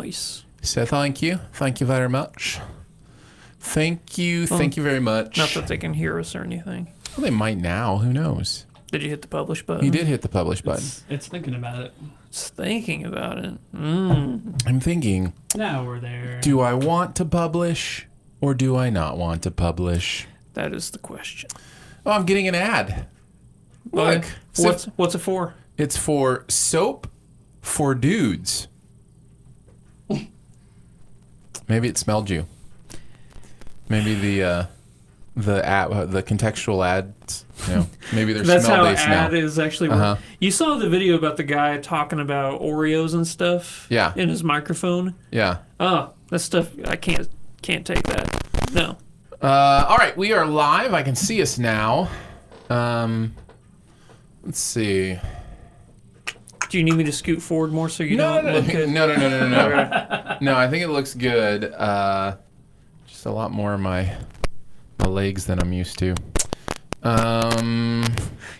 Nice. So thank you very much. Thank you very much. Not that they can hear us or anything. Well, they might now. Who knows? Did you hit the publish button? He did hit the publish button. It's thinking about it. It's thinking about it. I'm thinking, Now we're there. do I want to publish or do I not want to publish? That is the question. Oh, I'm getting an ad. Look. What's it for? It's for soap for dudes. Maybe it smelled you. Maybe the contextual ads, maybe they're That's how smell-based now. ad is actually. You saw the video about the guy talking about Oreos and stuff. Yeah. In his microphone. Yeah. Oh, that stuff I can't take that. No. All right, we are live. I can see us now. Let's see. Do you need me to scoot forward more so you don't look good? No. No, I think it looks good. Just a lot more of my legs than I'm used to.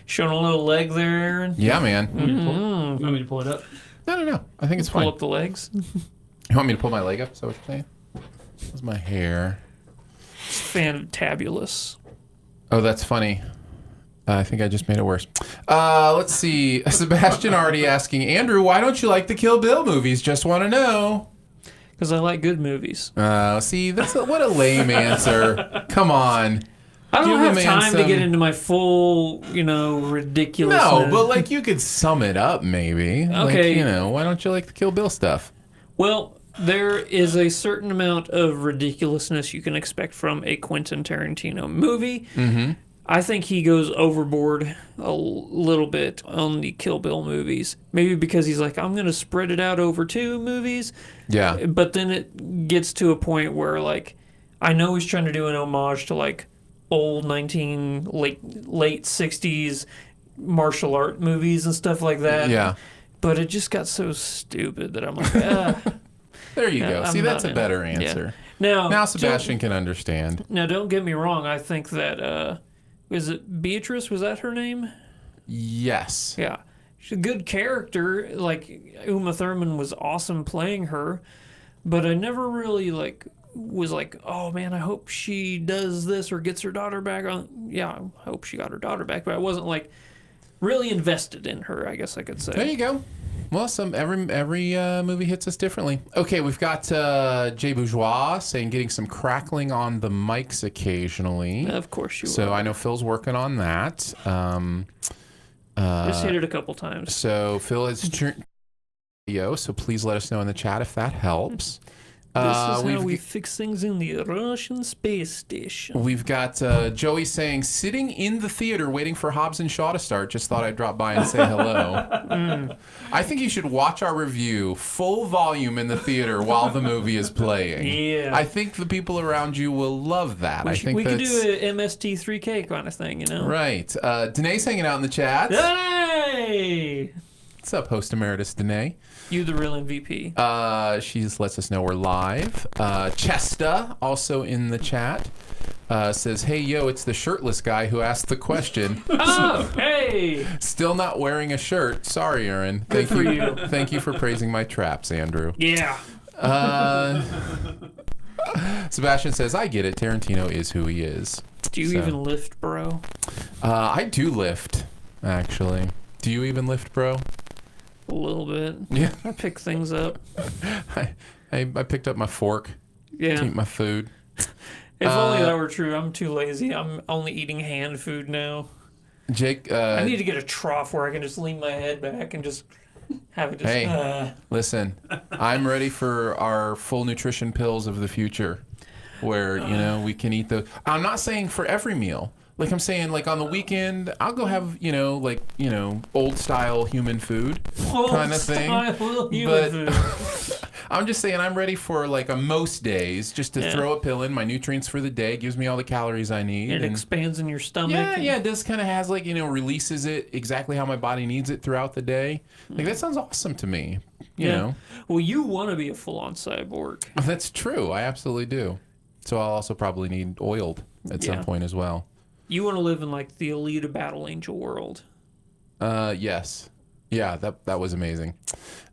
Showing a little leg there, Aaron. Yeah, man. You want me to pull it up? No. I think it's fine. Pull up the legs. You want me to pull my leg up? Is that what you're saying? That's my hair. It's fantabulous. Oh, that's funny. I think I just made it worse. Let's see. Sebastian already asking, Andrew, why don't you like the Kill Bill movies? Just want to know. Because I like good movies. See, what a lame answer. Come on. I don't Give have the man time to get into my full, ridiculous. No, but like you could sum it up maybe. Okay. Like, why don't you like the Kill Bill stuff? Well, there is a certain amount of ridiculousness you can expect from a Quentin Tarantino movie. Mm-hmm. I think he goes overboard a little bit on the Kill Bill movies. Maybe because he's like, I'm going to spread it out over 2 movies. Yeah. But then it gets to a point where, like, I know he's trying to do an homage to, like, old late 60s martial art movies and stuff like that. Yeah. But it just got so stupid that I'm like, There you go. See, that's a better answer. Yeah. Now Sebastian can understand. Now, don't get me wrong. I think that, was it Beatrice? Was that her name? Yes. Yeah. She's a good character. Like, Uma Thurman was awesome playing her. But I never really, was like, oh, man, I hope she does this or gets her daughter back. Yeah, I hope she got her daughter back. But I wasn't, really invested in her, I guess I could say. There you go. Well, every movie hits us differently. Okay, we've got Jay Bourgeois saying getting some crackling on the mics occasionally. Of course you So are. I know Phil's working on that. Just hit it a couple times. So Phil is video, so please let us know in the chat if that helps. This is how we fix things in the Russian space station. We've got Joey saying, sitting in the theater waiting for Hobbs and Shaw to start. Just thought I'd drop by and say hello. I think you should watch our review full volume in the theater while the movie is playing. Yeah. I think the people around you will love that. We could do an MST3K kind of thing, Right. Danae's hanging out in the chat. Hey! What's up, host emeritus Danae? You the real MVP. She just lets us know we're live. Chesta, also in the chat, says, hey, yo, it's the shirtless guy who asked the question. Oh, hey! Still not wearing a shirt. Sorry, Aaron. Good for you. Thank you for praising my traps, Andrew. Yeah. Sebastian says, I get it. Tarantino is who he is. Do you even lift, bro? I do lift, actually. Do you even lift, bro? A little bit. Yeah. I pick things up. I picked up my fork Yeah. to eat my food. If only that were true. I'm too lazy. I'm only eating hand food now. Jake, I need to get a trough where I can just lean my head back and just have it just... Hey, listen, I'm ready for our full nutrition pills of the future where, we can eat the... I'm not saying for every meal. Like I'm saying, like on the weekend, I'll go have, old style human food kind of thing. But I'm just saying I'm ready for like a most days just to throw a pill in, my nutrients for the day, gives me all the calories I need. It expands in your stomach. Yeah, it does kind of has like, releases it exactly how my body needs it throughout the day. Like that sounds awesome to me, you know. Well, you want to be a full-on cyborg. That's true. I absolutely do. So I'll also probably need oiled at some point as well. You want to live in like the Alita Battle Angel world. Yes. Yeah, that was amazing.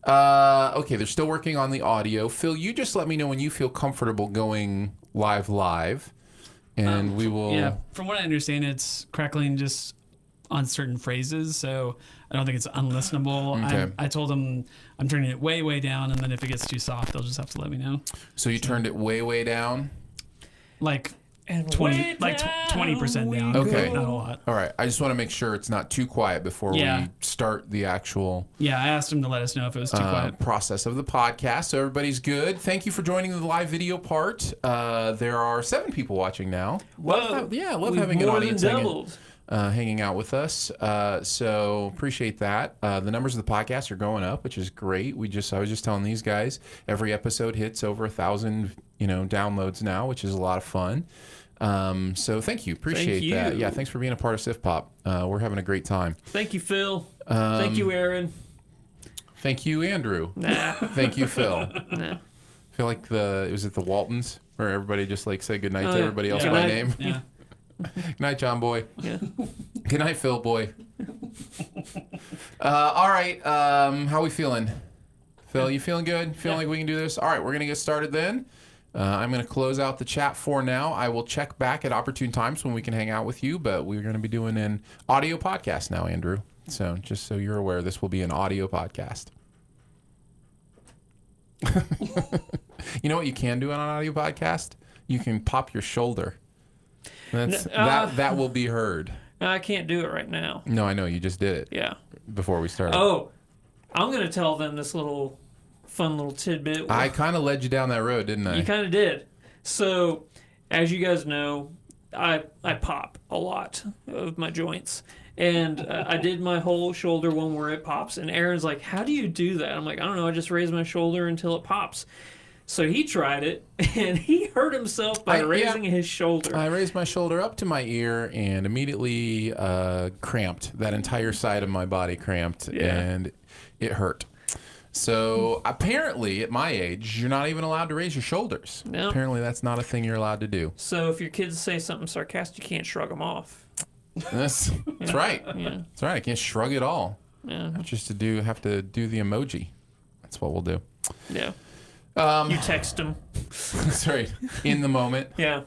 Okay, they're still working on the audio. Phil, you just let me know when you feel comfortable going live, and we will. Yeah, from what I understand, it's crackling just on certain phrases, so I don't think it's unlistenable. Okay. I told them I'm turning it way, way down, and then if it gets too soft, they'll just have to let me know. So you turned it way, way down? Like And 20, like 20% down. Okay. Not a lot. All right. I just want to make sure it's not too quiet before we start the actual Yeah, I asked them to let us know if it was too quiet. process of the podcast. So everybody's good. Thank you for joining the live video part. There are 7 people watching now. Whoa. Yeah, I love We've having an more audience than doubled. hanging out with us. So appreciate that. The numbers of the podcast are going up, which is great. I was just telling these guys, every episode hits over 1,000, downloads now, which is a lot of fun. So thank you. Appreciate that. Yeah, thanks for being a part of SiftPop. We're having a great time. Thank you, Phil. Thank you, Aaron. Thank you, Andrew. Nah. Thank you, Phil. Nah. I feel like was it the Waltons where everybody just said good night Oh, to yeah. everybody else Good by night. name. Yeah. Good night, John boy. Yeah. Good night, Phil boy. All right. How we feeling? Phil, you feeling good? Feeling like we can do this? All right, we're going to get started then. I'm going to close out the chat for now. I will check back at opportune times when we can hang out with you, but we're going to be doing an audio podcast now, Andrew. So just so you're aware, this will be an audio podcast. You know what you can do on an audio podcast? You can pop your shoulder. That will be heard. I can't do it right now. No, I know. You just did it Yeah. before we started. Oh, I'm going to tell them this fun little tidbit. I kind of led you down that road, didn't I? You kind of did. So, as you guys know, I pop a lot of my joints. And I did my whole shoulder one where it pops. And Aaron's like, how do you do that? I'm like, I don't know. I just raise my shoulder until it pops. So he tried it, and he hurt himself by raising his shoulder. I raised my shoulder up to my ear and immediately cramped. That entire side of my body cramped, and it hurt. So apparently, at my age, you're not even allowed to raise your shoulders. No. Apparently, that's not a thing you're allowed to do. So if your kids say something sarcastic, you can't shrug them off. That's right. Yeah. That's right. I can't shrug at all. Yeah. Just have to do the emoji. That's what we'll do. Yeah. You text them. That's right. In the moment. Yeah.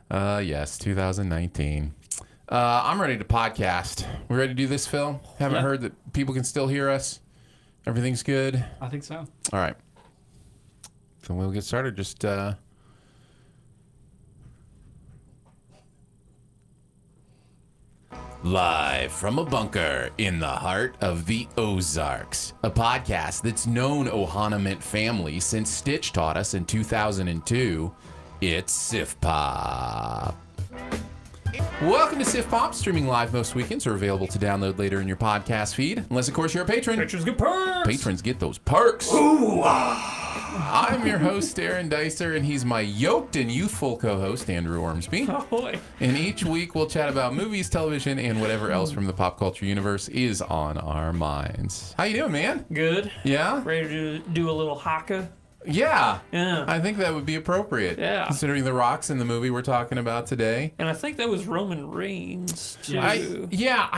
Yes, 2019. I'm ready to podcast. We ready to do this, Phil? Haven't heard that people can still hear us. Everything's good. I think so. All right. So we'll get started. Just live from a bunker in the heart of the Ozarks, a podcast that's known Ohana Mint family since Stitch taught us in 2002. It's SiftPop. Welcome to SiftPop, streaming live most weekends, or available to download later in your podcast feed. Unless, of course, you're a patron. Patrons get perks. Patrons get those perks. Ooh, I'm your host, Aaron Dicer, and he's my yoked and youthful co-host, Andrew Ormsby. Oh, boy. And each week we'll chat about movies, television, and whatever else from the pop culture universe is on our minds. How you doing, man? Good. Yeah? Ready to do a little haka? Yeah. Yeah. I think that would be appropriate. Yeah. Considering the rocks in the movie we're talking about today. And I think that was Roman Reigns, too. I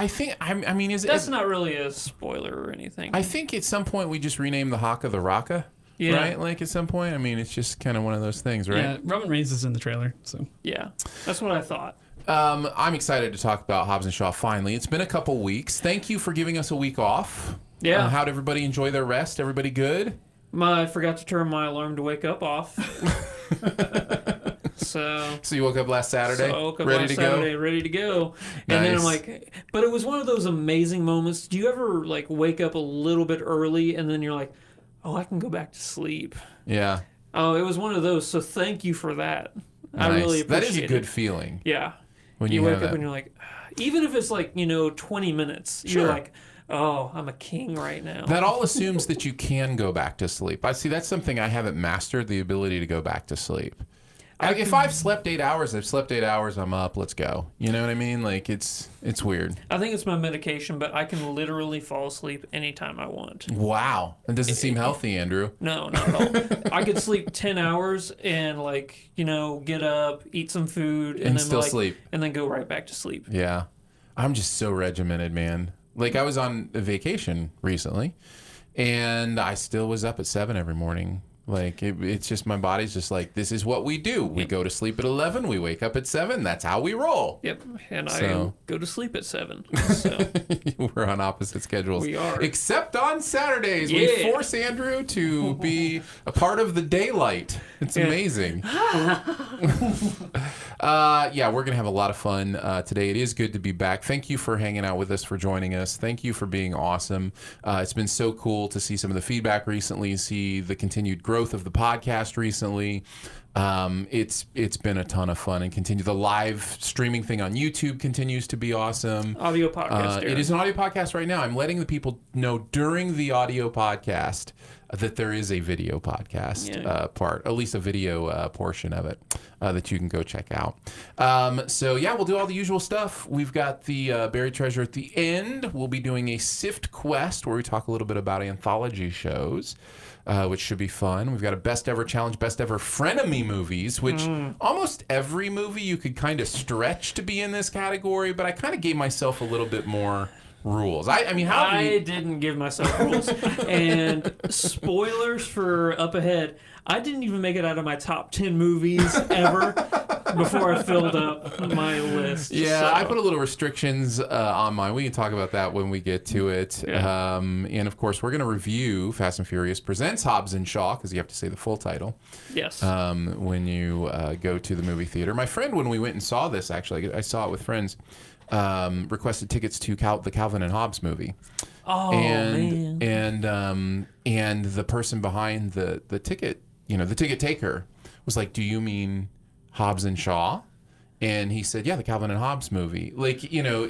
think, I mean, That's not really a spoiler or anything. I think at some point we just rename the Haka the Raka. Yeah. Right? Like at some point, I mean, it's just kind of one of those things, right? Yeah, Roman Reigns is in the trailer, so. Yeah. That's what I thought. I'm excited to talk about Hobbs and Shaw finally. It's been a couple weeks. Thank you for giving us a week off. Yeah. How'd everybody enjoy their rest? Everybody good? I forgot to turn my alarm to wake up off. So you woke up last Saturday, I woke up ready last to Saturday, go? ready to go. And then I'm Nice. like, but it was one of those amazing moments. Do you ever like wake up a little bit early and then you're like, oh, I can go back to sleep? Yeah. Oh, it was one of those. So thank you for that. I Nice. really appreciate That is a it. good feeling. Yeah. When you you wake have up that. and you're like, even if it's like, 20 minutes, Sure. you're like, oh, I'm a king right now. That all assumes that you can go back to sleep. I see that's something I haven't mastered, the ability to go back to sleep. If I've slept 8 hours, I've slept 8 hours, I'm up, let's go. You know what I mean? Like, it's weird. I think it's my medication, but I can literally fall asleep anytime I want. Wow. That doesn't seem healthy, Andrew. No, not at all. I could sleep 10 hours and, get up, eat some food, and then still sleep. and then go right back to sleep. Yeah. I'm just so regimented, man. Like I was on a vacation recently, and I still was up at 7 every morning. Like it's just my body's just like, this is what we do. We go to sleep at 11, we wake up at 7. That's how we roll. Yep, and I So- go to sleep at 7. So We're on opposite schedules. We are. Except on Saturdays. We Yeah. force Andrew to be a part of the daylight. It's amazing. Yeah, we're going to have a lot of fun today. It is good to be back. Thank you for hanging out with us, for joining us. Thank you for being awesome. It's been so cool to see some of the feedback recently, see the continued growth of the podcast recently. It's been a ton of fun, and continue the live streaming thing on YouTube continues to be awesome. audio podcast. It is an audio podcast right now. I'm letting the people know during the audio podcast that there is a video podcast part, at least a video portion of it that you can go check out. So yeah, we'll do all the usual stuff. We've got the buried treasure at the end. We'll be doing a Sift quest where we talk a little bit about anthology shows. Which should be fun. We've got a best ever challenge, best ever frenemy movies, which almost every movie you could kind of stretch to be in this category, but I kind of gave myself a little bit more rules. I mean, how I didn't give myself rules. And spoilers for up ahead, I didn't even make it out of my top 10 movies ever before I filled up my list. Yeah, So, I put a little restrictions on mine. We can talk about that when we get to it. Yeah. And of course, we're going to review Fast and Furious Presents Hobbs and Shaw, because you have to say the full title yes. when you go to the movie theater. My friend, when we went and saw this, actually, I saw it with friends, requested tickets to the Calvin and Hobbes movie. Oh, man. And the person behind the ticket, the ticket taker was like, "Do you mean Hobbs and Shaw?" And he said, "Yeah, the Calvin and Hobbes movie." Like,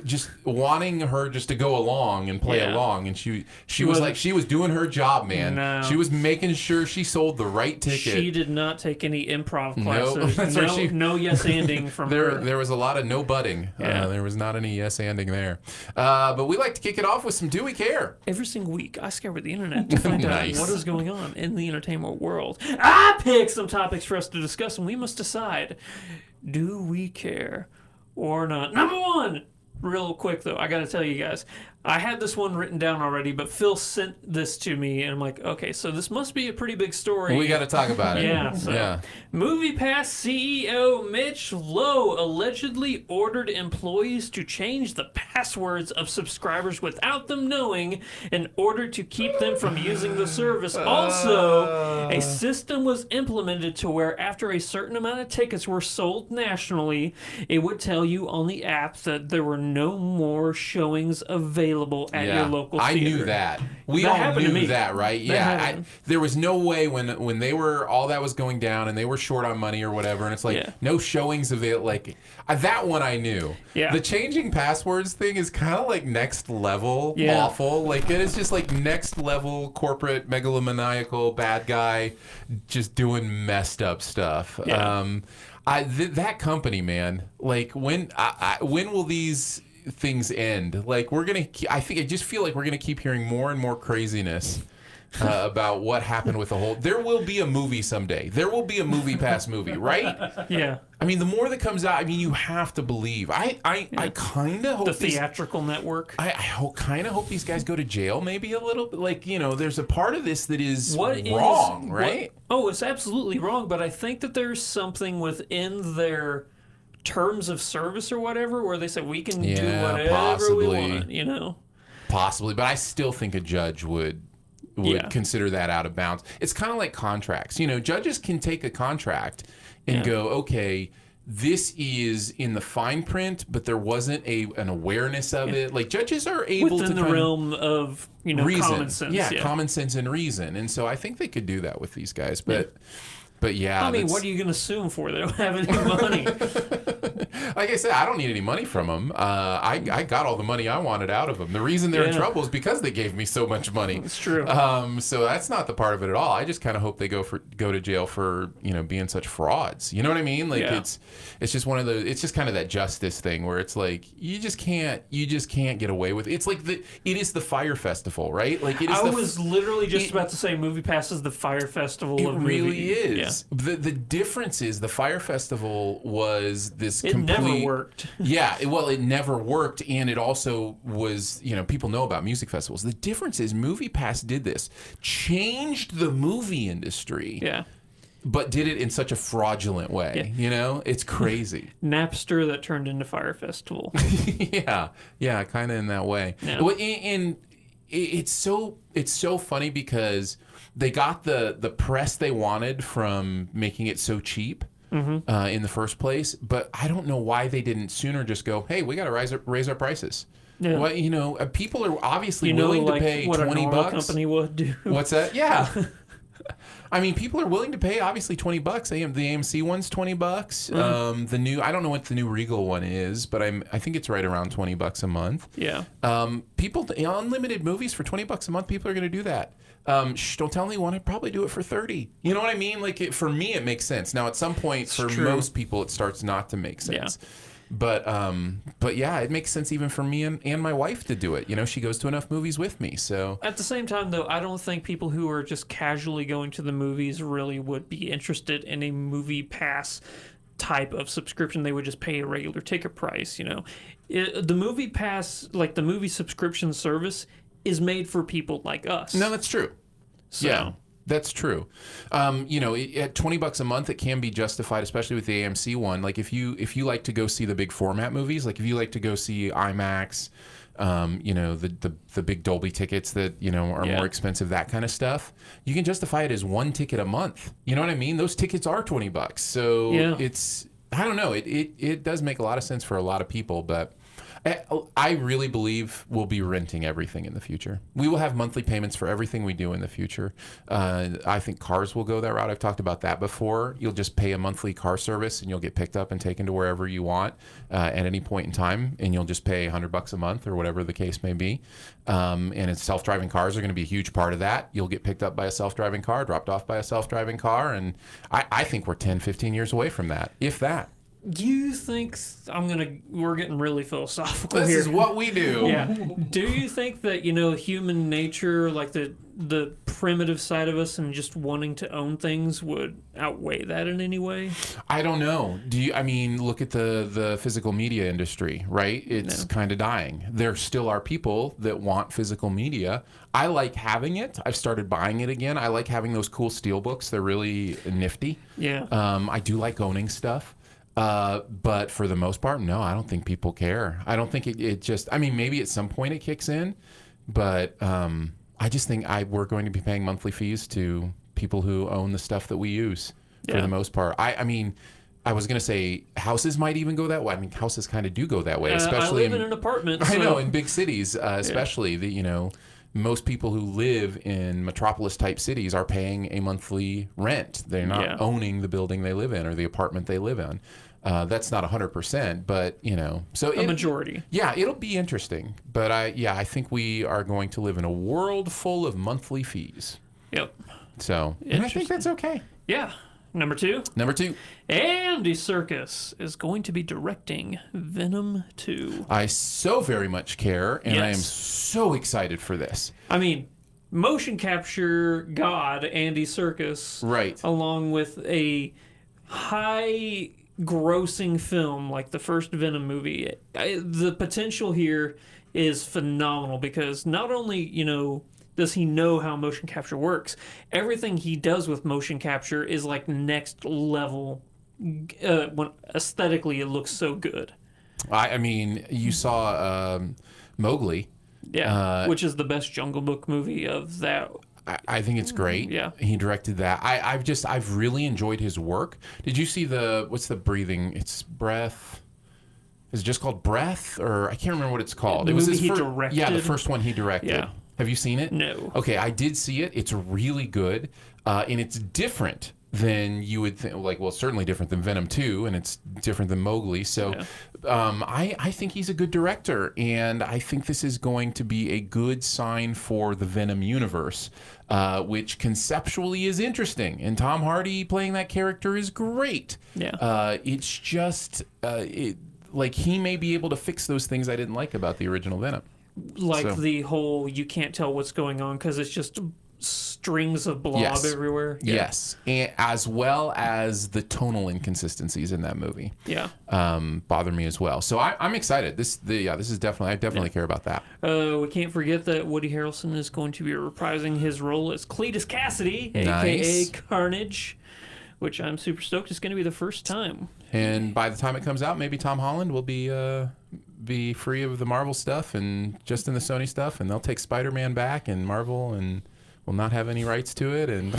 just wanting her just to go along and play Yeah. along. And she was like, she was doing her job, man. No. She was making sure she sold the right ticket. She did not take any improv No, classes. that's right, No yes-anding from her. There was a lot of no butting. Yeah. There was not any yes-anding there. But we like to kick it off with some Do We Care? Every single week, I scour the internet to find Nice. out what is going on in the entertainment world. I pick some topics for us to discuss, and we must decide, do we care or not? Number one, real quick though, I got to tell you guys, I had this one written down already, but Phil sent this to me, and I'm like, okay, so this must be a pretty big story. We got to talk about it. Yeah, so Yeah. MoviePass CEO Mitch Lowe allegedly ordered employees to change the passwords of subscribers without them knowing in order to keep them from using the service. Also, a system was implemented to where after a certain amount of tickets were sold nationally, it would tell you on the app that there were no more showings available at your local I theater. knew that. We That all happened to knew me. that, right? That Yeah. happened. There was no way when they were, all that was going down and they were short on money or whatever, and it's like, Yeah. no showings of it. Like, that one I knew. Yeah. The changing passwords thing is kind of like next level Yeah. awful. Like, it is just like next level corporate megalomaniacal bad guy just doing messed up stuff. Yeah. That company, man, like, when will these things end? Like, I just feel like we're gonna keep hearing more and more craziness about what happened with the whole. There will be a movie someday. There will be a MoviePass movie, right? Yeah. I mean, the more that comes out, I mean, you have to believe. I kind of hope The these, theatrical network. I kind of hope these guys go to jail, maybe a little bit. Like, there's a part of this that is wrong, right? It's absolutely wrong, but I think that there's something within their terms of service or whatever where they say we can do Yeah, whatever possibly. we want, Possibly, but I still think a judge would Yeah. consider that out of bounds. It's kind of like contracts. Judges can take a contract and Yeah. go, okay, this is in the fine print, but there wasn't an awareness of it. Like, judges are able within to the realm of reason. common sense. Yeah, common sense and reason. And so I think they could do that with these guys. But yeah, I mean, what are you going to sue them for? They don't have any money. like I said, I don't need any money from them. I got all the money I wanted out of them. The reason they're in Yeah. trouble is because they gave me so much money. It's true. So that's not the part of it at all. I just kind of hope they go to jail for being such frauds. You know what I mean? Like, Yeah. it's just one of the. It's just kind of that justice thing where it's like you just can't get away with it. It's like it is the Fire Festival, right? Like, it is. I was literally just about to say MoviePass is the Fire Festival It of really movies. is. Yeah. The difference is the Fire Festival was this It never really worked. Yeah, it never worked, and it also was, people know about music festivals. The difference is MoviePass did this, changed the movie industry. Yeah. But did it in such a fraudulent way, It's crazy. Napster that turned into Fire Festival. yeah, kind of in that way. Yeah. Well, and it's so funny because they got the press they wanted from making it so cheap in the first place, but I don't know why they didn't sooner just go, hey, we got to raise our prices. Yeah. Well, people are obviously willing to pay what $20. A normal company would do. What's that? Yeah. I mean, people are willing to pay obviously $20. The AMC one's $20. The new, I don't know what the new Regal one is, but I think it's right around $20 a month. Yeah. People, unlimited movies for $20 a month. People are going to do that. Don't tell anyone. I'd probably do it for $30. You know what I mean? Like for me, it makes sense. Now, at some point, It's for true. most people, it starts not to make sense. Yeah. But yeah, it makes sense even for me and my wife to do it. She goes to enough movies with me. So at the same time, though, I don't think people who are just casually going to the movies really would be interested in a movie pass type of subscription. They would just pay a regular ticket price. The movie pass, like the movie subscription service, is made for people like us. No, that's true. So, yeah. That's true. At $20 a month, it can be justified, especially with the AMC one. Like if you like to go see the big format movies, like if you like to go see IMAX, the big Dolby tickets that are more expensive, that kind of stuff, you can justify it as one ticket a month. You know what I mean? Those tickets are $20, so it's, I don't know. It does make a lot of sense for a lot of people, but I really believe we'll be renting everything in the future. We will have monthly payments for everything we do in the future. I think cars will go that route. I've talked about that before. You'll just pay a monthly car service and you'll get picked up and taken to wherever you want at any point in time, and you'll just pay $100 a month or whatever the case may be. And it's self-driving cars are going to be a huge part of that. You'll get picked up by a self-driving car, dropped off by a self-driving car, and I think we're 10, 15 years away from that, if that. You think we're getting really philosophical This here. is what we do. Yeah. Do you think that, human nature, like the primitive side of us and just wanting to own things would outweigh that in any way? I don't know. Look at the physical media industry, right? It's kind of dying. There still are people that want physical media. I like having it. I've started buying it again. I like having those cool steel books. They're really nifty. Yeah. I do like owning stuff. But for the most part, no, I don't think people care. I don't think it just, maybe at some point it kicks in, but I just think we're going to be paying monthly fees to people who own the stuff that we use for the most part. I was going to say houses might even go that way. Houses kind of do go that way, especially I live in an apartment. I know, in big cities, especially most people who live in metropolis type cities are paying a monthly rent. They're not owning the building they live in or the apartment they live in. That's not 100%, but so a majority. Yeah, it'll be interesting, but I think we are going to live in a world full of monthly fees. Yep. So, and I think that's okay. Yeah. Number two. Andy Serkis is going to be directing Venom 2. I so very much care, and I am so excited for this. Motion capture god Andy Serkis, right, along with a high grossing film like the first Venom movie. The potential here is phenomenal because not only, does he know how motion capture works, everything he does with motion capture is like next level. When aesthetically it looks so good. You saw Mowgli. Yeah, which is the best Jungle Book movie of that. I think it's great. Yeah, he directed that. I've really enjoyed his work. Did you see what's the breathing? It's Breath. Is it just called Breath, or I can't remember what it's called? The it was movie his he directed. Yeah, the first one he directed. Yeah. Have you seen it? No. Okay, I did see it. It's really good, and it's different than you would think. Certainly different than Venom 2, and it's different than Mowgli. So, I think he's a good director, and I think this is going to be a good sign for the Venom universe, which conceptually is interesting. And Tom Hardy playing that character is great. Yeah. It's just he may be able to fix those things I didn't like about the original Venom. The whole you can't tell what's going on because it's just strings of blob Yes. everywhere. Yes, and as well as the tonal inconsistencies in that movie. Yeah. Bother me as well. So I'm excited. This is definitely, I definitely care about that. We can't forget that Woody Harrelson is going to be reprising his role as Cletus Cassidy, Nice. a.k.a. Carnage, which I'm super stoked. It's going to be the first time. And by the time it comes out, maybe Tom Holland will be free of the Marvel stuff and just in the Sony stuff, and they'll take Spider-Man back, and Marvel and will not have any rights to it. And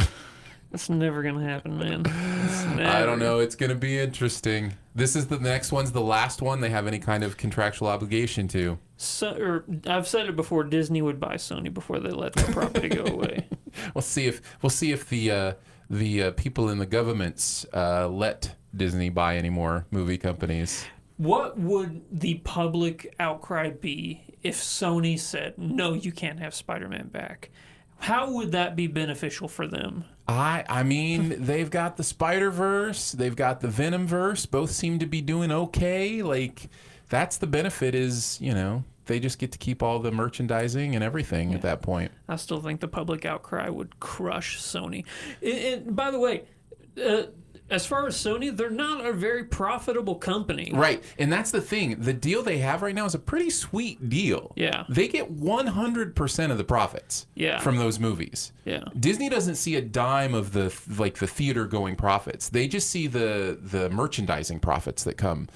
That's never going to happen, man. I don't know. It's going to be interesting. This is the next one's the last one they have any kind of contractual obligation to. I've said it before. Disney would buy Sony before they let their property go away. We'll see if the people in the governments let Disney buy any more movie companies. What would the public outcry be if Sony said, no, you can't have Spider-Man back? How would that be beneficial for them? I mean, they've got the Spider-Verse, they've got the Venom-verse. Both seem to be doing okay. Like, that's the benefit is, they just get to keep all the merchandising and everything at that point. I still think the public outcry would crush Sony. And by the way, as far as Sony, they're not a very profitable company. Right. And that's the thing. The deal they have right now is a pretty sweet deal. Yeah. They get 100% of the profits from those movies. Yeah. Disney doesn't see a dime of the theater going profits. They just see the merchandising profits that come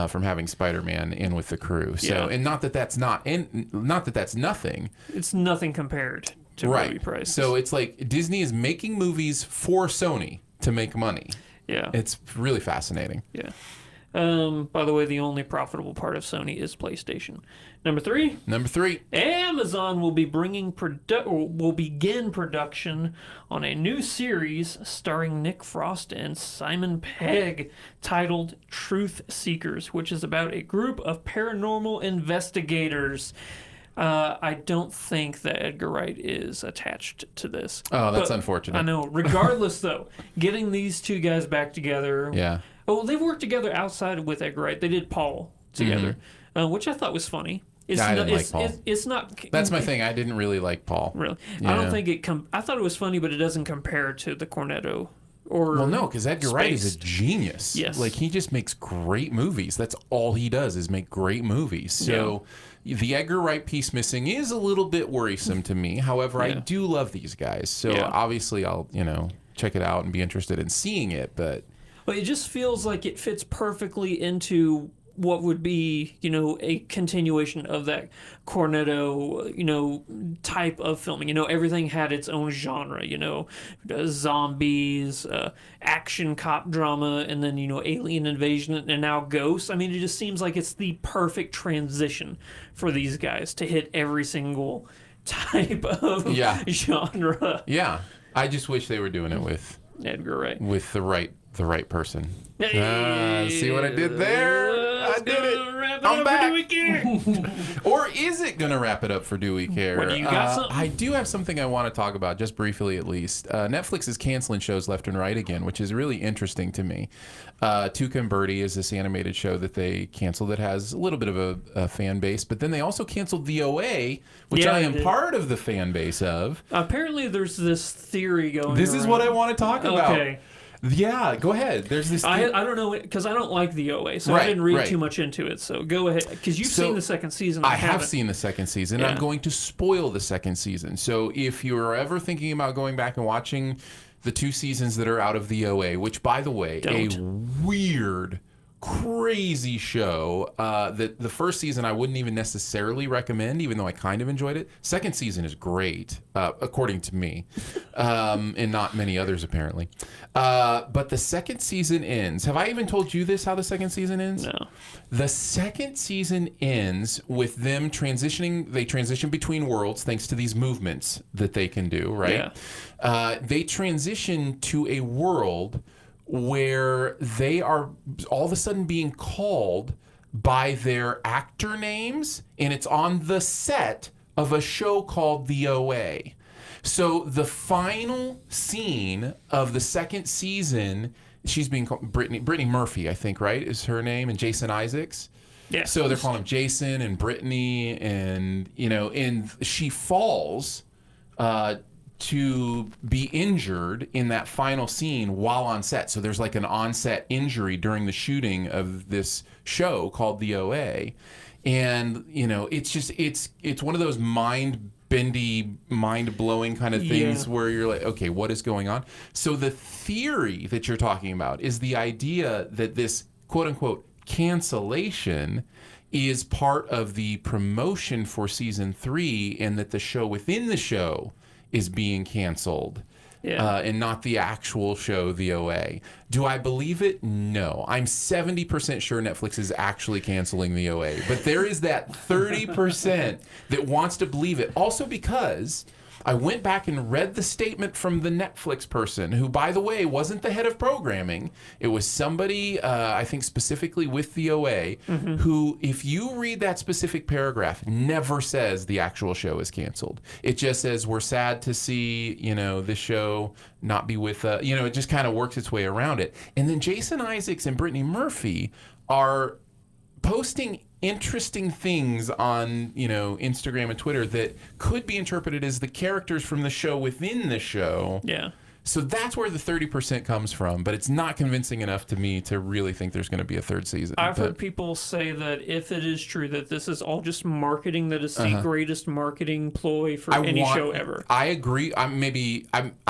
from having Spider-Man in with the crew. So, and not that that's nothing. It's nothing compared to movie prices. So it's like Disney is making movies for Sony to make money. Yeah. It's really fascinating. Yeah. By the way, the only profitable part of Sony is PlayStation. Number three, Amazon will begin production on a new series starring Nick Frost and Simon Pegg titled Truth Seekers, which is about a group of paranormal investigators. I don't think that Edgar Wright is attached to this. Oh, that's unfortunate. I know. Regardless, though, getting these two guys back together. Yeah. Oh, they've worked together outside with Edgar Wright. They did Paul together, which I thought was funny. I didn't like Paul. It's not. That's my thing. I didn't really like Paul. Really, Yeah. I don't think it. I thought it was funny, but it doesn't compare to the Cornetto. Well, no, because Edgar Wright is a genius. Yes. Like, he just makes great movies. That's all he does is make great movies. So the Edgar Wright piece missing is a little bit worrisome to me. However, I do love these guys. So obviously I'll, check it out and be interested in seeing it. But it just feels like it fits perfectly into what would be, a continuation of that Cornetto, type of filming. Everything had its own genre, zombies, action cop drama, and then, alien invasion, and now ghosts. I mean, it just seems like it's the perfect transition for these guys to hit every single type of genre. Yeah. I just wish they were doing it with Edgar Wright. With the right person. See what I did there? I did it. I'm back. Do we care? Or is it going to wrap it up for Do We Care? What, do you got something? I do have something I want to talk about, just briefly at least. Netflix is canceling shows left and right again, which is really interesting to me. Tuca and Birdie is this animated show that they canceled that has a little bit of a fan base, but then they also canceled The OA, which I am part of the fan base of. Apparently there's this theory going This around. is what I want to talk about. Okay. Yeah, go ahead. There's this. I don't know, because I don't like the OA, so I didn't read too much into it. So go ahead, because you've seen the second season. I have seen the second season. Yeah. I'm going to spoil the second season. So if you're ever thinking about going back and watching the 2 seasons that are out of the OA, which, by the way, a weird, crazy show that the first season I wouldn't even necessarily recommend, even though I kind of enjoyed it. Second season is great, according to me, and not many others apparently. But the second season ends. Have I even told you this, how the second season ends? No. The second season ends with them transitioning. They transition between worlds thanks to these movements that they can do, right? Yeah. They transition to a world where they are all of a sudden being called by their actor names, and it's on the set of a show called The OA. So the final scene of the second season, she's being called Brittany Murphy, I think, right, is her name, and Jason Isaacs. Yeah. So they're calling him Jason and Brittany, and and she falls to be injured in that final scene while on set. So there's like an on-set injury during the shooting of this show called The OA. And, you know, it's just, it's one of those mind-bendy, mind-blowing kind of things where you're like, okay, what is going on? So the theory that you're talking about is the idea that this quote-unquote cancellation is part of the promotion for season 3, and that the show within the show is being canceled, and not the actual show, The OA. Do I believe it? No. I'm 70% sure Netflix is actually canceling The OA, but there is that 30% that wants to believe it. Also because I went back and read the statement from the Netflix person, who, by the way, wasn't the head of programming. It was somebody, I think specifically with the OA, who, if you read that specific paragraph, never says the actual show is canceled. It just says, we're sad to see, you know, this show not be with, you know, it just kind of works its way around it. And then Jason Isaacs and Brittany Murphy are posting interesting things on, you know, Instagram and Twitter that could be interpreted as the characters from the show within the show. Yeah. So that's where the 30% comes from, but it's not convincing enough to me to really think there's going to be a third season. I've heard people say that if it is true that this is all just marketing, that is the greatest marketing ploy for any show ever. I agree. I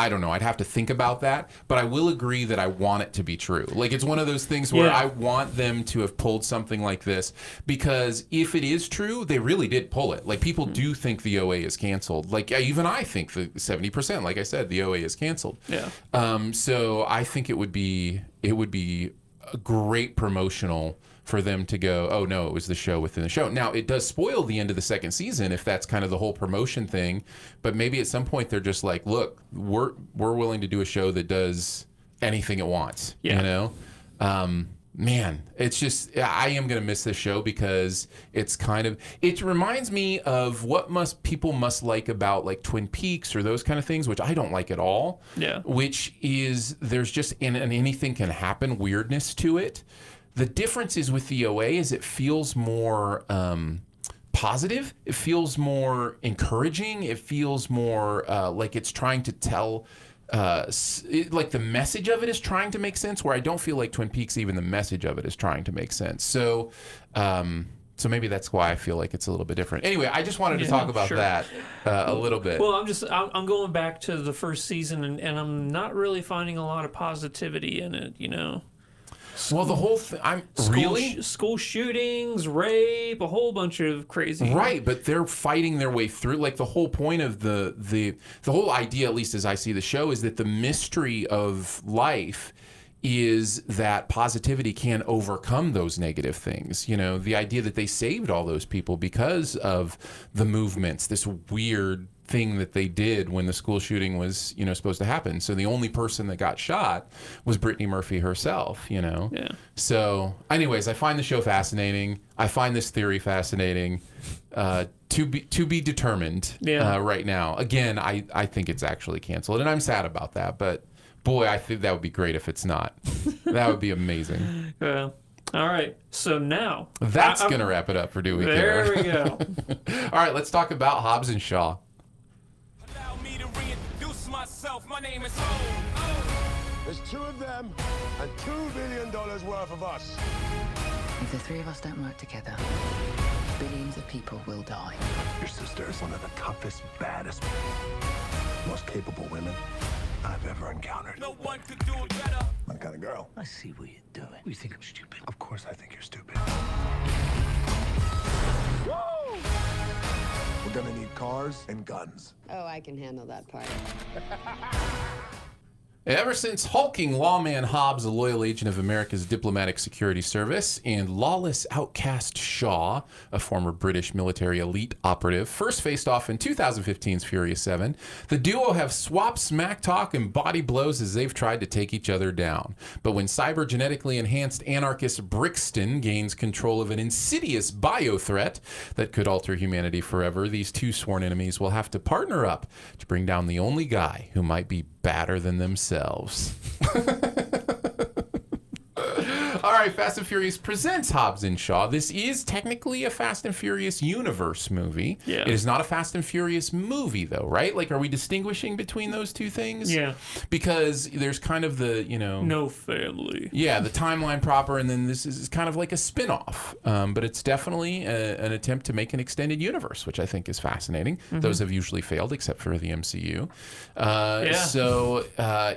don't know. I'd have to think about that, but I will agree that I want it to be true. Like, it's one of those things where I want them to have pulled something like this, because if it is true, they really did pull it. Like, people do think the OA is canceled. Like, even I think the 70%, like I said, the OA is canceled. Yeah. So I think it would be a great promotional for them to go, oh no, it was the show within the show. Now, it does spoil the end of the second season if that's kind of the whole promotion thing, but maybe at some point they're just like, look, we're willing to do a show that does anything it wants. You know? Man, it's just, I am going to miss this show because it's kind of, it reminds me of what people must like about like Twin Peaks or those kind of things, which I don't like at all. Yeah. Which is, there's just an anything can happen weirdness to it. The difference is with the OA is it feels more positive. It feels more encouraging. It feels more like it's trying to tell, like the message of it is trying to make sense, where I don't feel like Twin Peaks, even the message of it is trying to make sense. So so maybe that's why I feel like it's a little bit different. Anyway, I just wanted to talk about that a little bit. Well, I'm going back to the first season, and I'm not really finding a lot of positivity in it, you know. Well, the whole thing, school shootings, rape, a whole bunch of crazy. Right, but they're fighting their way through. Like, the whole point of the whole idea, at least as I see the show, is that the mystery of life is that positivity can overcome those negative things. You know, the idea that they saved all those people because of the movements, this weird thing that they did when the school shooting was, you know, supposed to happen. So the only person that got shot was Brittany Murphy herself, you know? Yeah. So anyways, I find the show fascinating. I find this theory fascinating. To be determined right now. Again, I think it's actually canceled, and I'm sad about that, but boy, I think that would be great if it's not. That would be amazing. Yeah. All right. So now that's going to wrap it up for Do We Care? There we go. All right, let's talk about Hobbs and Shaw. Allow me to reintroduce myself. My name is Ho. There's two of them and $2 billion worth of us. If the three of us don't work together, billions of people will die. Your sister is one of the toughest, baddest, most capable women I've ever encountered. No one could do it better. My kind of girl. I see what you're doing. You think I'm stupid? Of course I think you're stupid. Whoa! We're gonna need cars and guns. Oh, I can handle that part. Ever since hulking lawman Hobbs, a loyal agent of America's diplomatic security service, and lawless outcast Shaw, a former British military elite operative, first faced off in 2015's Furious 7, the duo have swapped smack talk and body blows as they've tried to take each other down. But when cyber-genetically enhanced anarchist Brixton gains control of an insidious bio-threat that could alter humanity forever, these two sworn enemies will have to partner up to bring down the only guy who might be badder than themselves. All right, right, Fast and Furious presents Hobbs and Shaw. This is technically a Fast and Furious universe movie. Yeah. It is not a Fast and Furious movie, though, right? Like, are we distinguishing between those two things? Yeah. Because there's kind of the, No family. Yeah, the timeline proper, and then this is kind of like a spin-off. But it's definitely an attempt to make an extended universe, which I think is fascinating. Those have usually failed, except for the MCU. So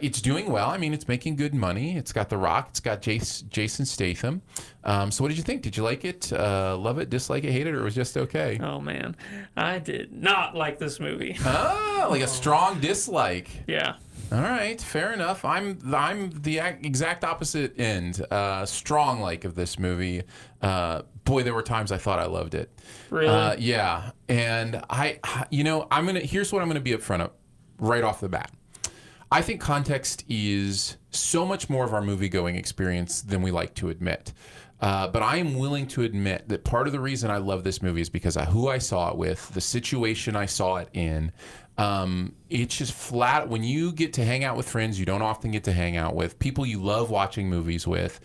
it's doing well. I mean, it's making good money. It's got The Rock. It's got Jason Statham. So what did you think? Did you like it? Love it? Dislike it? Hate it? Or it was just okay? Oh, man. I did not like this movie. Like a strong dislike. Yeah. All right, fair enough. I'm the exact opposite end. Strong like of this movie. Boy, there were times I thought I loved it. Really? Yeah, and here's what I'm gonna be upfront of right off the bat. I think context is so much more of our movie-going experience than we like to admit. But I am willing to admit that part of the reason I love this movie is because of who I saw it with, the situation I saw it in. It's just flat. When you get to hang out with friends you don't often get to hang out with, people you love watching movies with.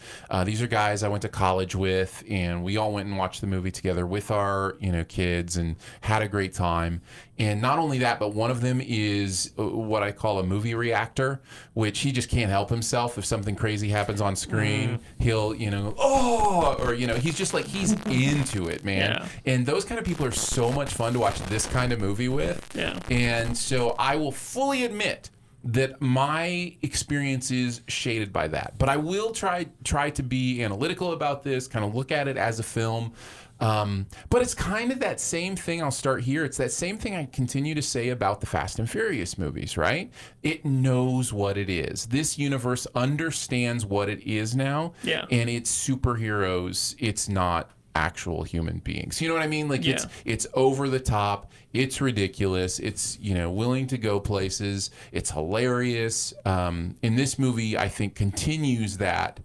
These are guys I went to college with, and we all went and watched the movie together with our kids and had a great time. And not only that, but one of them is what I call a movie reactor, which he just can't help himself. If something crazy happens on screen, he'll, he's just like, he's into it, man. Yeah. And those kind of people are so much fun to watch this kind of movie with. Yeah. And so I will fully admit that my experience is shaded by that. But I will try to be analytical about this, kind of look at it as a film. But it's kind of that same thing. I'll start here. It's that same thing I continue to say about the Fast and Furious movies, right? It knows what it is. This universe understands what it is now. Yeah. And it's superheroes. It's not actual human beings. You know what I mean? Like, it's over the top. It's ridiculous. It's, willing to go places. It's hilarious. In this movie, I think continues that,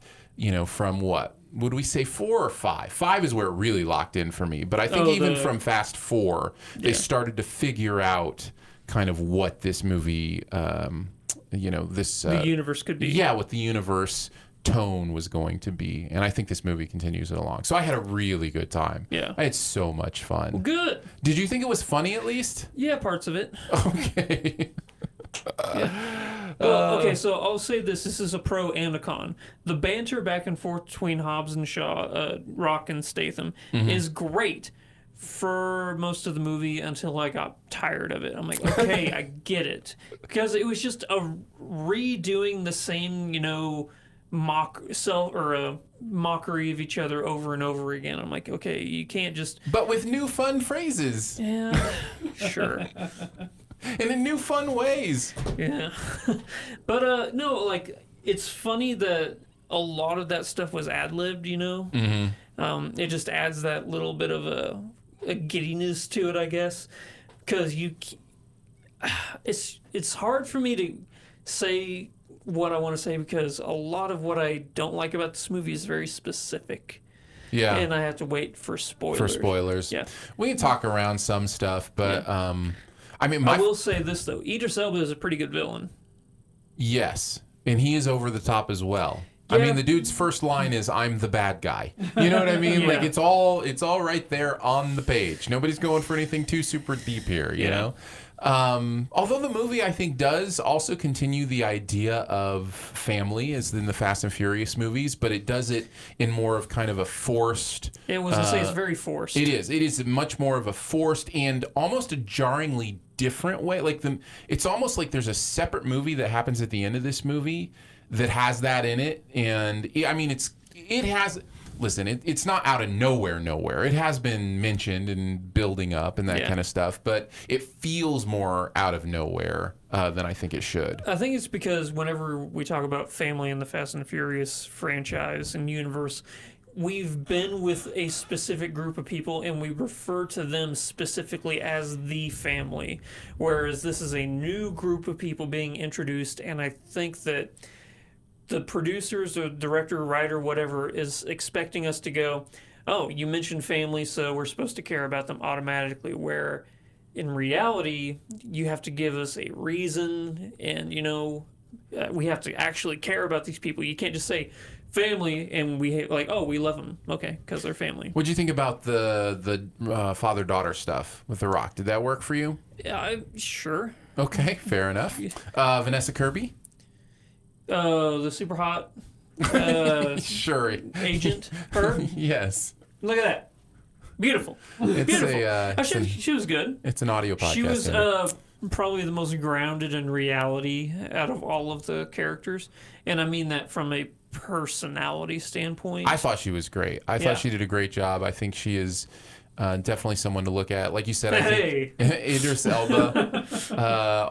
from what? Would we say 4 or 5? 5 is where it really locked in for me. But I think from Fast 4, they started to figure out kind of what this movie, the universe could be. Yeah, what the universe tone was going to be. And I think this movie continues it along. So I had a really good time. Yeah. I had so much fun. Well, good. Did you think it was funny at least? Yeah, parts of it. Okay. Well, okay, so I'll say this. This is a pro and a con. The banter back and forth between Hobbs and Shaw, Rock and Statham, is great for most of the movie until I got tired of it. I'm like, okay, I get it. Because it was just a redoing the same, mockery of each other over and over again. I'm like, okay, you can't just... But with new fun phrases. Yeah, sure. And in new fun ways. Yeah. But, no, like, it's funny that a lot of that stuff was ad-libbed, It just adds that little bit of a giddiness to it, I guess. Because it's hard for me to say what I want to say because a lot of what I don't like about this movie is very specific. Yeah. And I have to wait for spoilers. Yeah. We can talk around some stuff, but... I will say this, though. Idris Elba is a pretty good villain. Yes. And he is over the top as well. Yeah. I mean, the dude's first line is, "I'm the bad guy." You know what I mean? Yeah. Like, it's all right there on the page. Nobody's going for anything too super deep here, you know? Although the movie, I think, does also continue the idea of family as in the Fast and Furious movies, but it does it in more of kind of a forced... It was to say it's very forced. It is. It is much more of a forced and almost a jarringly different way. Like it's almost like there's a separate movie that happens at the end of this movie that has that in it. And I mean, it has... Listen, it's not out of nowhere. It has been mentioned and building up and that kind of stuff, but it feels more out of nowhere than I think it should. I think it's because whenever we talk about family in the Fast and Furious franchise and universe, we've been with a specific group of people and we refer to them specifically as the family, whereas this is a new group of people being introduced, and I think that the producers or director, writer, whatever, is expecting us to go, oh, you mentioned family, so we're supposed to care about them automatically, where in reality, you have to give us a reason and, we have to actually care about these people. You can't just say family and we hate, like, oh, we love them, okay, because they're family. What'd you think about the father-daughter stuff with The Rock? Did that work for you? Yeah, sure. Okay, fair enough. Vanessa Kirby? The super hot Sure. agent, her. Yes. Look at that. Beautiful. It's Beautiful. She was good. It's an audio podcast. She was probably the most grounded in reality out of all of the characters. And I mean that from a personality standpoint. I thought she was great. I thought she did a great job. I think she is definitely someone to look at. Like you said, I think Idris Elba.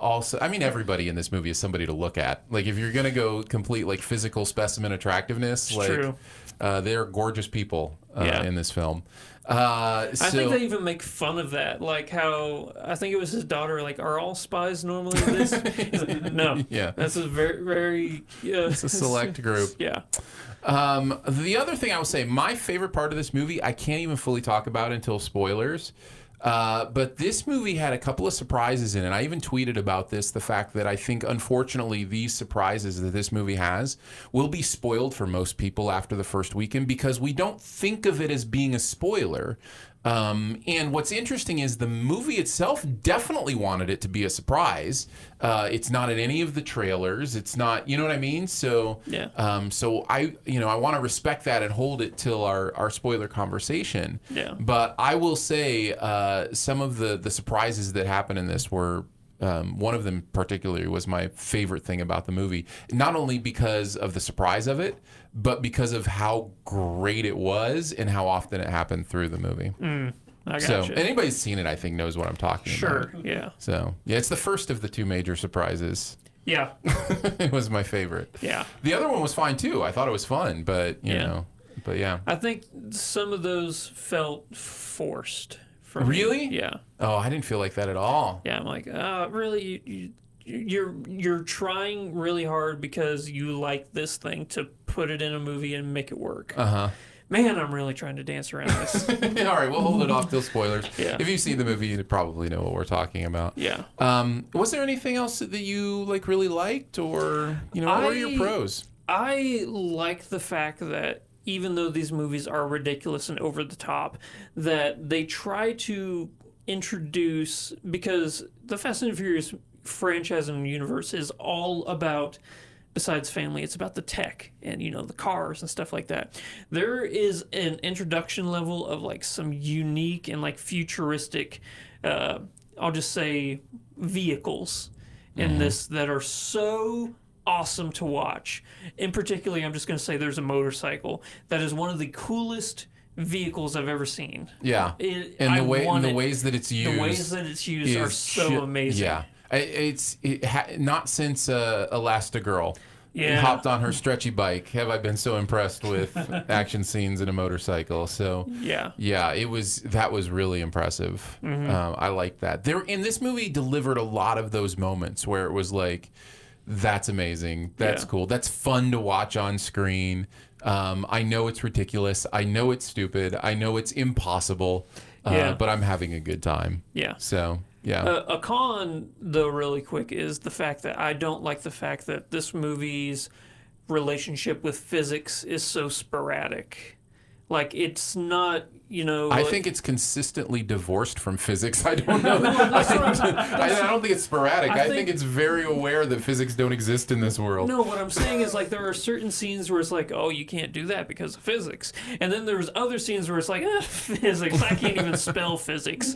Also, I mean, everybody in this movie is somebody to look at. Like, if you're going to go complete, like, physical specimen attractiveness, it's like, true. They're gorgeous people in this film. I think they even make fun of that, like how I think it was his daughter. Like, are all spies normally this? He's like, no, Yeah. that's a very It's a select group. Yeah, The other thing I would say, my favorite part of this movie, I can't even fully talk about until spoilers. But this movie had a couple of surprises in it. I even tweeted about this, the fact that I think, unfortunately, these surprises that this movie has will be spoiled for most people after the first weekend because we don't think of it as being a spoiler. And what's interesting is the movie itself definitely wanted it to be a surprise. It's not in any of the trailers. It's not, you know what I mean? So, so I want to respect that and hold it till our spoiler conversation. Yeah. But I will say some of the surprises that happen in this were. One of them particularly was my favorite thing about the movie, not only because of the surprise of it, but because of how great it was and how often it happened through the movie. I So gotcha. anybody who's seen it, I think, knows what I'm talking about. Sure, yeah. So yeah, it's the first of the two major surprises. Yeah, It was my favorite. yeah. The other one was fine too. I thought it was fun, but you know, but yeah. I think some of those felt forced. For Really? Me. Yeah. Oh, I didn't feel like that at all. Yeah, I'm like, really, you're trying really hard because you like this thing to put it in a movie and make it work. Man, I'm really trying to dance around this. All right, we'll hold it off till spoilers. Yeah. If you've seen the movie, you probably know what we're talking about. Yeah. Was there anything else that you like really liked, or what were your pros? I like the fact that even though these movies are ridiculous and over the top, that they try to introduce, because the Fast and Furious franchise and universe is all about, besides family, it's about the tech and, the cars and stuff like that. There is an introduction level of, like, some unique and, like, futuristic, I'll just say, vehicles in this that are so awesome to watch. In particular, I'm just going to say there's a motorcycle that is one of the coolest vehicles I've ever seen. Yeah, and the ways that it's used. The ways that it's used are so amazing. Yeah, not since Elastigirl. Yeah. Hopped on her stretchy bike. Have I been so impressed with action scenes in a motorcycle? So yeah, that was really impressive. I like that. This movie delivered a lot of those moments where it was like, that's amazing. That's cool. That's fun to watch on screen. I know it's ridiculous. I know it's stupid. I know it's impossible. But I'm having a good time. Yeah. So, yeah. A con, though, really quick, is the fact that I don't like the fact that this movie's relationship with physics is so sporadic. Like, it's not, I think it's consistently divorced from physics. I don't know. I don't think it's sporadic. I think it's very aware that physics don't exist in this world. No, what I'm saying is, like, there are certain scenes where it's like, oh, you can't do that because of physics. And then there's other scenes where it's like, physics. I can't even spell physics.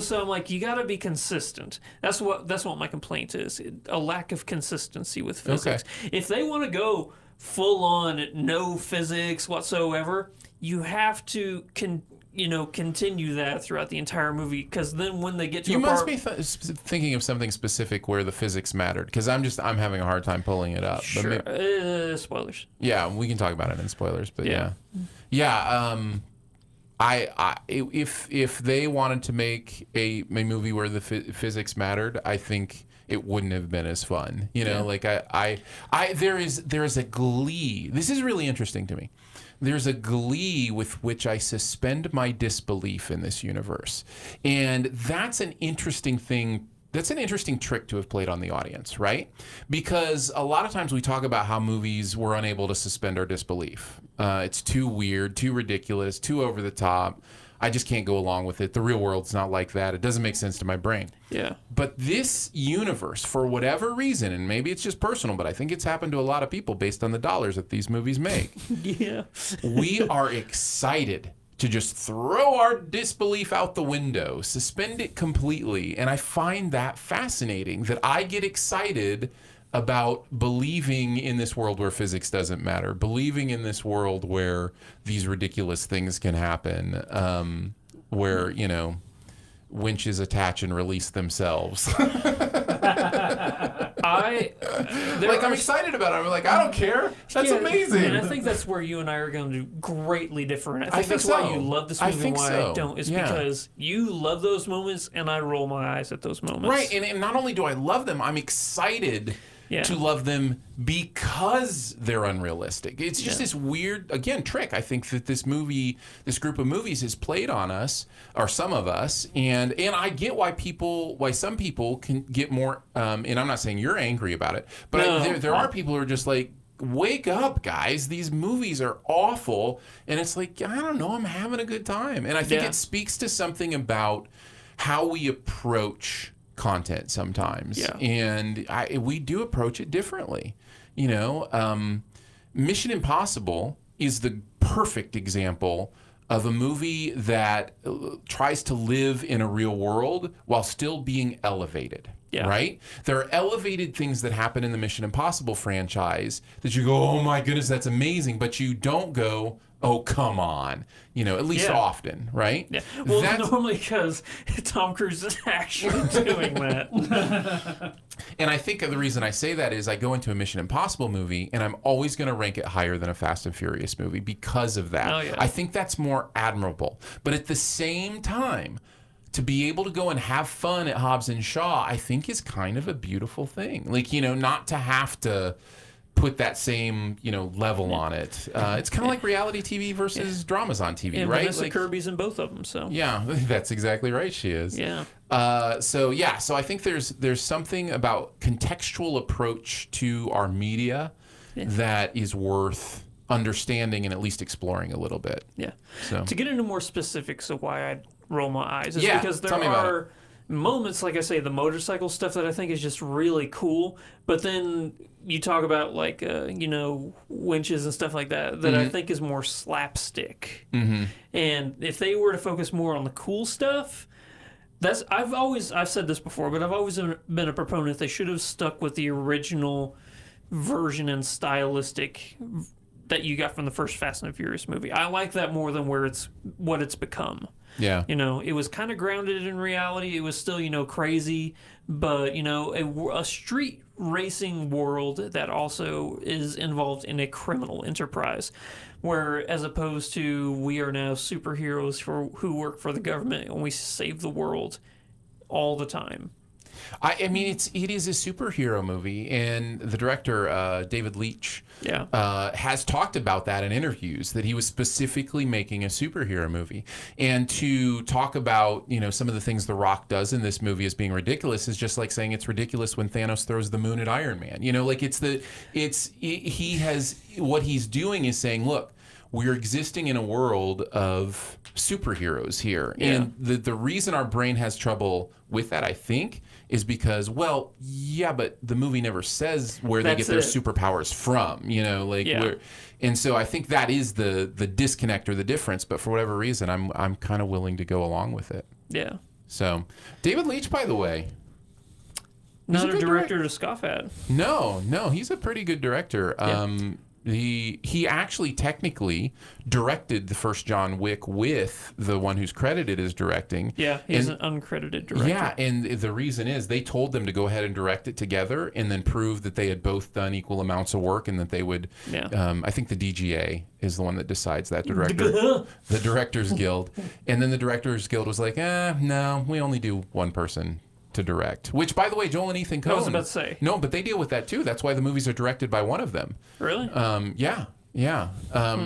So I'm like, you got to be consistent. That's what my complaint is. A lack of consistency with physics. Okay. If they want to go full on no physics whatsoever, you have to continue that throughout the entire movie, because then when they get to must be thinking of something specific where the physics mattered, because I'm having a hard time pulling it up. Sure. Spoilers. Yeah, we can talk about it in spoilers, but if they wanted to make a movie where the physics mattered, I think it wouldn't have been as fun. Like there is a glee. This is really interesting to me. There's a glee with which I suspend my disbelief in this universe. And that's an interesting thing that's an interesting trick to have played on the audience, right? Because a lot of times we talk about how movies were unable to suspend our disbelief. It's too weird, too ridiculous, too over the top. I just can't go along with it. The real world's not like that. It doesn't make sense to my brain. Yeah. But this universe, for whatever reason, and maybe it's just personal, but I think it's happened to a lot of people based on the dollars that these movies make. Yeah. We are excited to just throw our disbelief out the window, suspend it completely. And I find that fascinating, that I get excited about believing in this world where physics doesn't matter, believing in this world where these ridiculous things can happen, where, you know, winches attach and release themselves. I'm excited about it. I'm like, I don't care. That's amazing. And I think that's where you and I are going to greatly differ. And I think that's so. why you love this movie and why I don't. Is because you love those moments and I roll my eyes at those moments. Right. And not only do I love them, I'm excited to love them because they're unrealistic. It's just this weird, again, trick. I think that this group of movies has played on us, or some of us, and I get why some people can get more, and I'm not saying you're angry about it, but there are people who are just like, wake up, guys. These movies are awful. And it's like, I don't know, I'm having a good time. And I think it speaks to something about how we approach content sometimes. Yeah. And we do approach it differently. You know, Mission Impossible is the perfect example of a movie that tries to live in a real world while still being elevated. Yeah. Right? There are elevated things that happen in the Mission Impossible franchise that you go, oh my goodness, that's amazing. But you don't go, oh, come on. You know, at least often, right? Yeah. Well, normally because Tom Cruise is actually doing that. And I think the reason I say that is I go into a Mission Impossible movie and I'm always going to rank it higher than a Fast and Furious movie because of that. Oh, yeah. I think that's more admirable. But at the same time, to be able to go and have fun at Hobbs and Shaw, I think is kind of a beautiful thing. Like, you know, not to have to put that same, you know, level on it. It's kind of like reality TV versus dramas on TV, and right? Vanessa Kirby's in both of them, so. Yeah, that's exactly right. She is. Yeah. So I think there's something about contextual approach to our media that is worth understanding and at least exploring a little bit. Yeah. So to get into more specifics of why I roll my eyes is because there are moments, like I say, the motorcycle stuff that I think is just really cool. But then you talk about like you know, winches and stuff like that I think is more slapstick. Mm-hmm. And if they were to focus more on the cool stuff, I've said this before, but I've always been a proponent they should have stuck with the original version and stylistic that you got from the first Fast and Furious movie. I like that more than what it's become. Yeah. You know, it was kind of grounded in reality. It was still, you know, crazy, but, you know, a street racing world that also is involved in a criminal enterprise, where as opposed to we are now superheroes who work for the government and we save the world all the time. I mean, it is a superhero movie, and the director, David Leitch, has talked about that in interviews, that he was specifically making a superhero movie. And to talk about, you know, some of the things The Rock does in this movie as being ridiculous is just like saying it's ridiculous when Thanos throws the moon at Iron Man. You know, like what he's doing is saying, look, we're existing in a world of superheroes here. Yeah. And the reason our brain has trouble with that, I think, is because, well, yeah, but the movie never says where they get their superpowers from, you know, like and so I think that is the disconnect or the difference, but for whatever reason, I'm kind of willing to go along with it. Yeah. So, David Leitch, by the way, not a director to scoff at. No, he's a pretty good director. Yeah. He actually technically directed the first John Wick with the one who's credited as directing. Yeah, he's an uncredited director. Yeah, and the reason is they told them to go ahead and direct it together and then prove that they had both done equal amounts of work and that they would. Yeah. I think the DGA is the one that decides that, the Directors Guild. And then the Directors Guild was like, no, we only do one person to direct. Which, by the way, Joel and Ethan Coen. I was about to say. No, but they deal with that too. That's why the movies are directed by one of them. Really? Yeah. Yeah.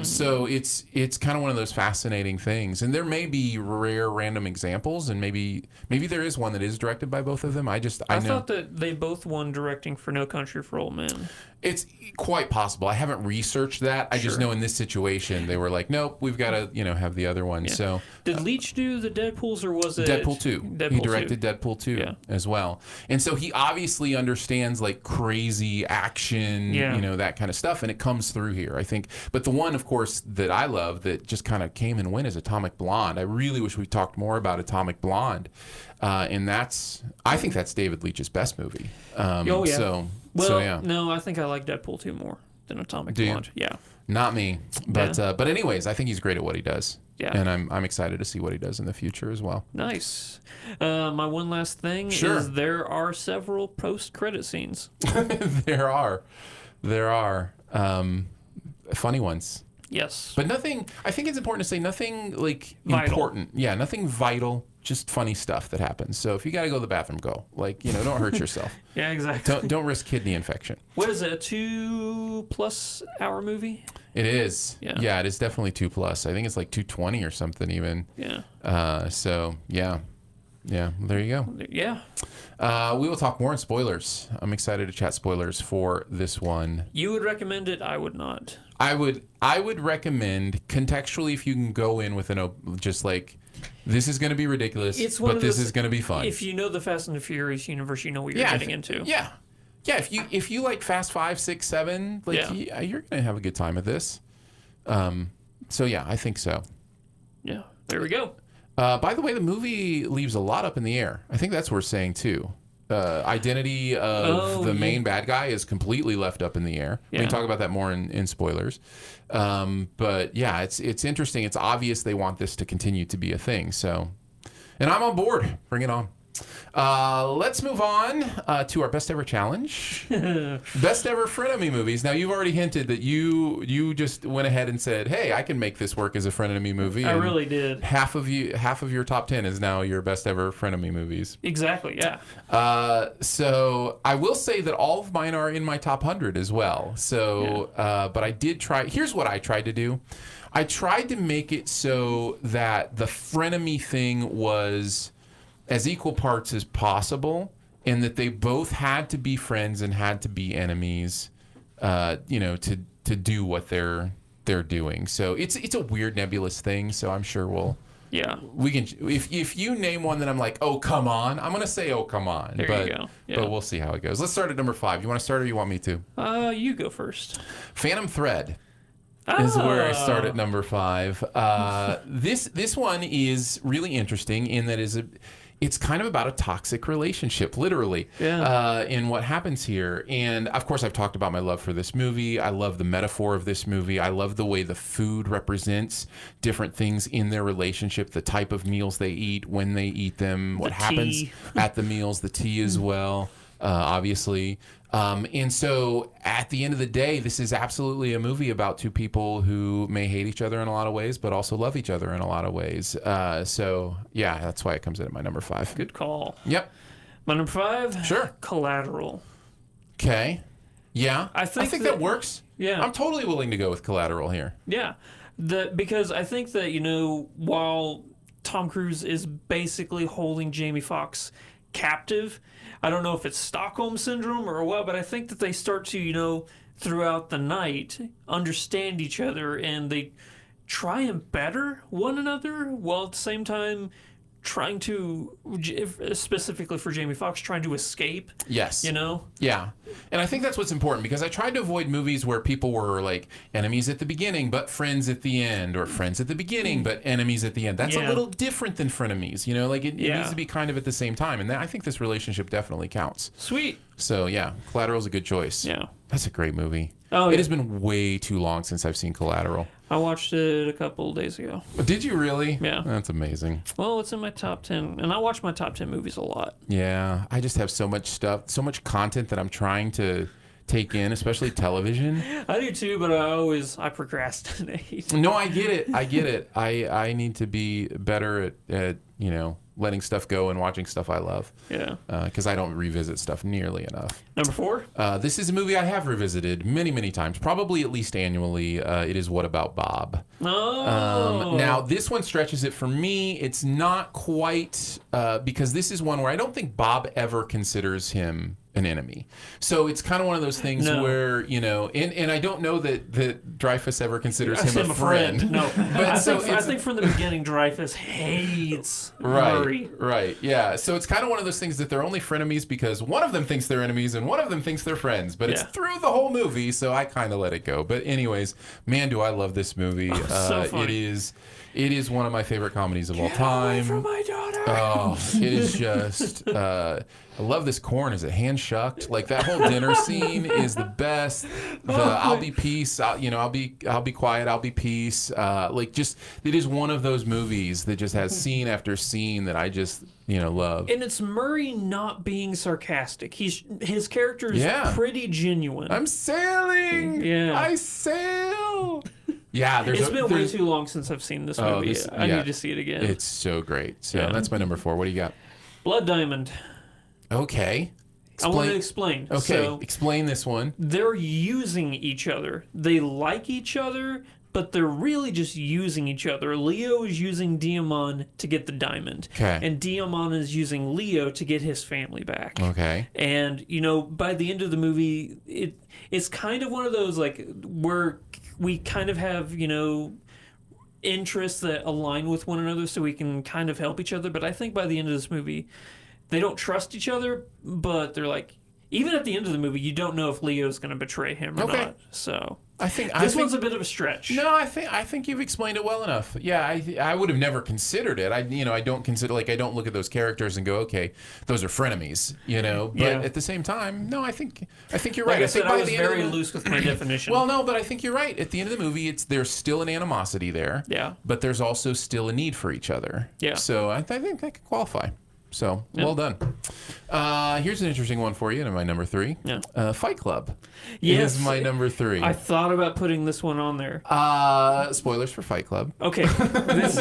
So it's kind of one of those fascinating things, and there may be rare random examples, and maybe there is one that is directed by both of them. I know thought that they both won directing for No Country for Old Men. it's quite possible. I haven't researched that. I just know in this situation they were like, nope, we've got to have the other one. Yeah. So did Leach do the Deadpools, or was it Deadpool 2? He directed Deadpool 2 as well, and so he obviously understands like crazy action, that kind of stuff, and it comes through here, I think. But the one, of course, that I love that just kind of came and went is Atomic Blonde. I really wish we talked more about Atomic Blonde, and I think that's David Leitch's best movie. Oh yeah. So, no, I think I like Deadpool 2 more than Atomic Blonde. Yeah. Not me, but anyways, I think he's great at what he does. Yeah. And I'm excited to see what he does in the future as well. Nice. My one last thing is there are several post-credit scenes. There are funny ones. Yes. But nothing. I think it's important to say nothing like Vital. important. Yeah, nothing vital. Just funny stuff that happens. So if you got to go to the bathroom, go. Like don't hurt yourself. Yeah, exactly. Don't risk kidney infection. What is it? A 2+ hour movie? It is. Yeah. It is definitely 2+. I think it's like 220 or something even. Yeah. So yeah. Yeah, there you go. Yeah. We will talk more in spoilers. I'm excited to chat spoilers for this one. You would recommend it. I would not. I would recommend contextually if you can go in with just like this is going to be ridiculous, but this is going to be fun. If you know the Fast and the Furious universe, you know what you're getting into. Yeah. Yeah, if you like Fast 5, 6, 7, you're going to have a good time at this. So yeah, I think so. Yeah. There we go. By the way, the movie leaves a lot up in the air. I think that's worth saying too. Identity of the main bad guy is completely left up in the air. We can talk about that more in spoilers. But yeah, it's interesting. It's obvious they want this to continue to be a thing. So, and I'm on board. Bring it on. Let's move on to our best ever challenge. Best ever frenemy movies. Now you've already hinted that you just went ahead and said, "Hey, I can make this work as a frenemy movie." I really did. Half of your top 10 is now your best ever frenemy movies. Exactly. Yeah. So I will say that all of mine are in my top 100 as well. So, but I did try. Here's what I tried to do. I tried to make it so that the frenemy thing was as equal parts as possible, and that they both had to be friends and had to be enemies, to do what they're doing. So it's a weird nebulous thing. So I'm sure we can. If you name one that I'm like, oh come on, I'm gonna say oh come on. There you go. Yeah. But we'll see how it goes. Let's start at number 5. You want to start or you want me to? You go first. Phantom Thread is where I start at number 5. This one is really interesting in that it's kind of about a toxic relationship, literally, in what happens here. And, of course, I've talked about my love for this movie. I love the metaphor of this movie. I love the way the food represents different things in their relationship, the type of meals they eat, when they eat them, what happens at the meals, the tea as well, obviously. And so at the end of the day, this is absolutely a movie about two people who may hate each other in a lot of ways, but also love each other in a lot of ways. So yeah, that's why it comes in at my number 5. Good call. Yep. My number 5? Sure. Collateral. Okay. Yeah. I think that works. Yeah. I'm totally willing to go with Collateral here. Yeah. Because I think that, while Tom Cruise is basically holding Jamie Foxx captive, I don't know if it's Stockholm Syndrome or what, but I think that they start to, throughout the night, understand each other, and they try and better one another, while at the same time trying to, specifically for Jamie Foxx, trying to escape. Yes. Yeah. And I think that's what's important, because I tried to avoid movies where people were like enemies at the beginning but friends at the end, or friends at the beginning but enemies at the end. That's a little different than frenemies, it needs to be kind of at the same time, and I think this relationship definitely counts. Sweet. So yeah, Collateral's a good choice. Yeah. That's a great movie. Oh, it has been way too long since I've seen Collateral. I watched it a couple days ago. Did you really? Yeah. That's amazing. Well, it's in my top 10, and I watch my top 10 movies a lot. Yeah, I just have so much stuff, so much content that I'm trying to take in, especially television. I do too, but I procrastinate. No, I get it. I need to be better at letting stuff go and watching stuff I love. Yeah. Because I don't revisit stuff nearly enough. Number 4? This is a movie I have revisited many, many times, probably at least annually. It is What About Bob? Oh. Now, this one stretches it for me. It's not quite, because this is one where I don't think Bob ever considers him an enemy. So it's kind of one of those things where, you know, and I don't know that Dreyfuss ever considers him a friend. No. But I think from the beginning, Dreyfuss hates Murray. Right, yeah. So it's kind of one of those things that they're only frenemies because one of them thinks they're enemies and one of them thinks they're friends. But it's through the whole movie, so I kind of let it go. But anyways, man, do I love this movie. So funny. It is one of my favorite comedies of all time. Away from my daughter. Oh, it is just. I love this corn. Is it hand shucked? Like that whole dinner scene is the best. I'll be peace. I'll be quiet. I'll be peace. Like just it is one of those movies that just has scene after scene that I just love. And it's Murray not being sarcastic. His character is pretty genuine. I'm sailing. Yeah. I sail. Yeah, it's been way too long since I've seen this movie. I need to see it again. It's so great. So that's my number 4. What do you got? Blood Diamond. Okay. I want to explain. Okay, so, explain this one. They're using each other. They like each other, but they're really just using each other. Leo is using Diamond to get the diamond. Okay. And Diamond is using Leo to get his family back. Okay. And, by the end of the movie, it's kind of one of those, like, where we kind of have, interests that align with one another so we can kind of help each other. But I think by the end of this movie, they don't trust each other, but they're like, even at the end of the movie, you don't know if Leo's going to betray him or not. So I think this one's a bit of a stretch. No, I think you've explained it well enough. Yeah, I would have never considered it. I don't consider, like, I don't look at those characters and go, okay, those are frenemies, But at the same time, no, I think you're right. Like I said, I was the very loose with my definition. Well, no, but I think you're right. At the end of the movie, there's still an animosity there. Yeah. But there's also still a need for each other. Yeah. So I think that could qualify. So, well done. Here's an interesting one for you, and my number 3. Yeah. Fight Club Yes. is my number 3. I thought about putting this one on there. Spoilers for Fight Club. Okay. This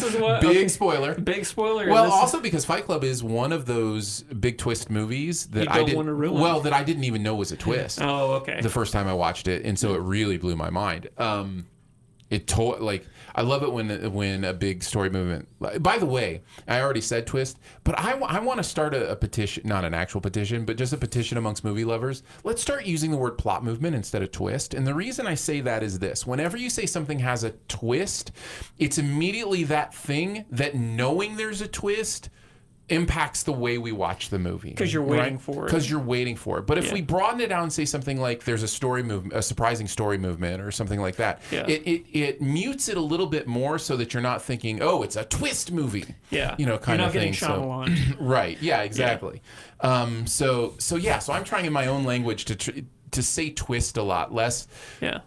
is what... Big spoiler. Big spoiler. Well, also because Fight Club is one of those big twist movies that I didn't even know was a twist. Oh, okay. The first time I watched it, and so it really blew my mind. I love it when a big story movement. By the way, I already said twist, but I want to start a petition, not an actual petition, but just a petition amongst movie lovers. Let's start using the word plot movement instead of twist. And the reason I say that is this: whenever you say something has a twist, it's immediately that thing that knowing there's a twist impacts the way we watch the movie. Because you're waiting for it. Because you're waiting for it. But if we broaden it out and say something like there's a story movement, a surprising story movement, or something like that, it mutes it a little bit more so that you're not thinking, oh, it's a twist movie. Yeah. Kind of thing. You're not getting Shyamalan. Right. Yeah. Exactly. Yeah. So I'm trying in my own language to say twist a lot less. Yeah.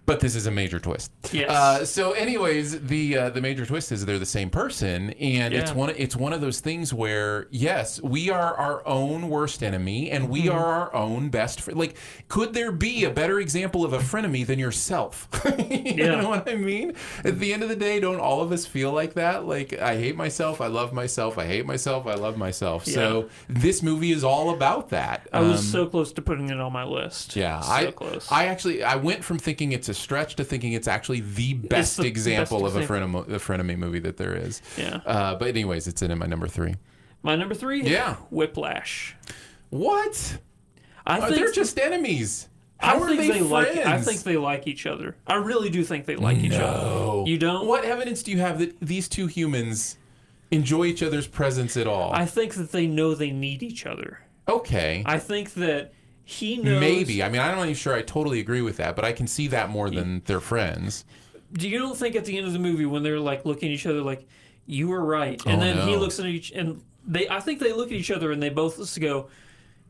But this is a major twist. Yes. So, anyways, the major twist is they're the same person, and it's one of those things where yes, we are our own worst enemy, and we are our own best friend. Like, could there be a better example of a frenemy than yourself? You know what I mean? At the end of the day, don't all of us feel like that? Like, I hate myself, I love myself, I hate myself, I love myself. Yeah. So this movie is all about that. I was so close to putting it on my list. Yeah, so close. I went from thinking it's a stretch to thinking it's actually the best example of a frenemy movie that there is. Yeah. But anyways, it's in my number 3. My number 3? Yeah. Whiplash. What? I think they're just enemies. How are they friends? I think they like each other. I really do think they like each other. You don't? What evidence do you have that these two humans enjoy each other's presence at all? I think that they know they need each other. Okay. I think that he knows. Maybe. I mean, I'm not even sure I totally agree with that, but I can see that more than they're friends. Do you don't think at the end of the movie when they're like looking at each other like, you were right, and then he looks at each, and I think they look at each other and they both just go,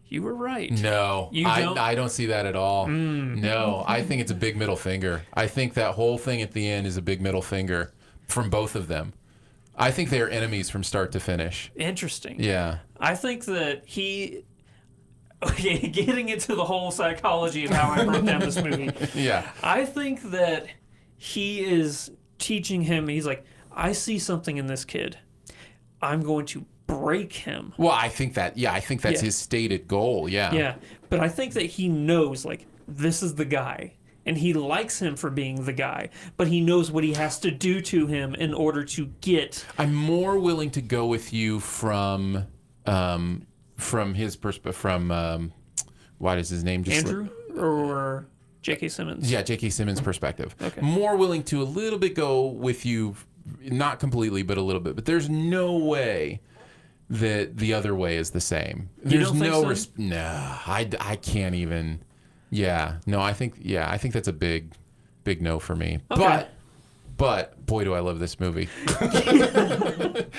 you were right. No, I don't see that at all. No, I think it's a big middle finger. I think that whole thing at the end is a big middle finger from both of them. I think they are enemies from start to finish. Interesting. Yeah. I think that getting into the whole psychology of how I broke down this movie. Yeah. I think that he is teaching him, he's like, I see something in this kid. I'm going to break him. Well, I think that's Yeah. his stated goal. Yeah. Yeah, but I think that he knows, like, this is the guy. And he likes him for being the guy, but he knows what he has to do to him in order to get. I'm more willing to go with you from his perspective. What is his name? Just Andrew or J.K. Simmons? Yeah, J.K. Simmons' perspective. Okay. More willing to a little bit go with you, not completely, but a little bit. But there's no way that the other way is the same. There's don't think no so? no, I can't even. Yeah, no, I think that's a big no for me. Okay. But boy, do I love this movie.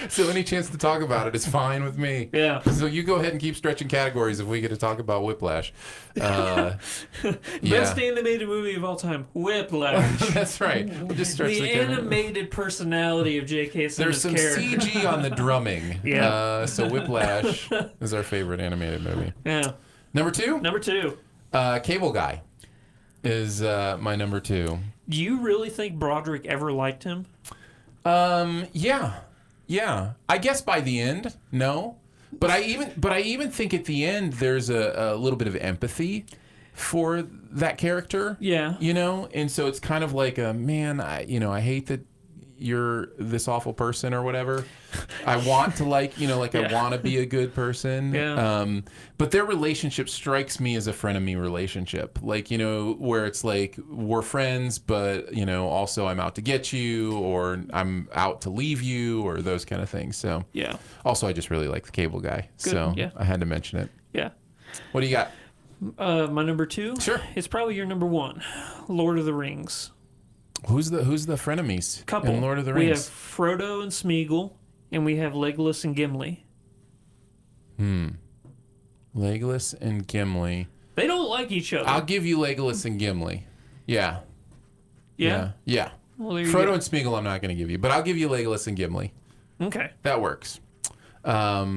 So any chance to talk about it is fine with me. Yeah. So you go ahead and keep stretching categories if we get to talk about Whiplash. Best animated movie of all time, Whiplash. That's right. We'll just stretch The animated personality of J.K. There's Simmons' some character. CG on the drumming. Yeah. So Whiplash is our favorite animated movie. Yeah. Number 2? Number 2. Cable Guy is my number 2. Do you really think Broderick ever liked him? Yeah. I guess by the end, no. But I even think at the end there's a little bit of empathy for that character. Yeah. You know, and so it's kind of like man, I hate that you're this awful person or whatever. I want to I want to be a good person. Yeah. But their relationship strikes me as a frenemy relationship. Like, where it's like we're friends, but also I'm out to get you, or I'm out to leave you, or those kind of things. So Yeah. also I just really like the Cable Guy. Good, So yeah. I had to mention it. Yeah. What do you got? My number 2? Sure. It's probably your number 1. Lord of the Rings. Who's the frenemies Couple. in Lord of the We have Rings? Frodo and Smeagol, and we have Legolas and Gimli. Legolas and Gimli. They don't like each other. I'll give you Legolas and Gimli. Yeah. Yeah? Well, there you Frodo go. and Smeagol I'm not going to give you, but I'll give you Legolas and Gimli. Okay. That works. Yeah,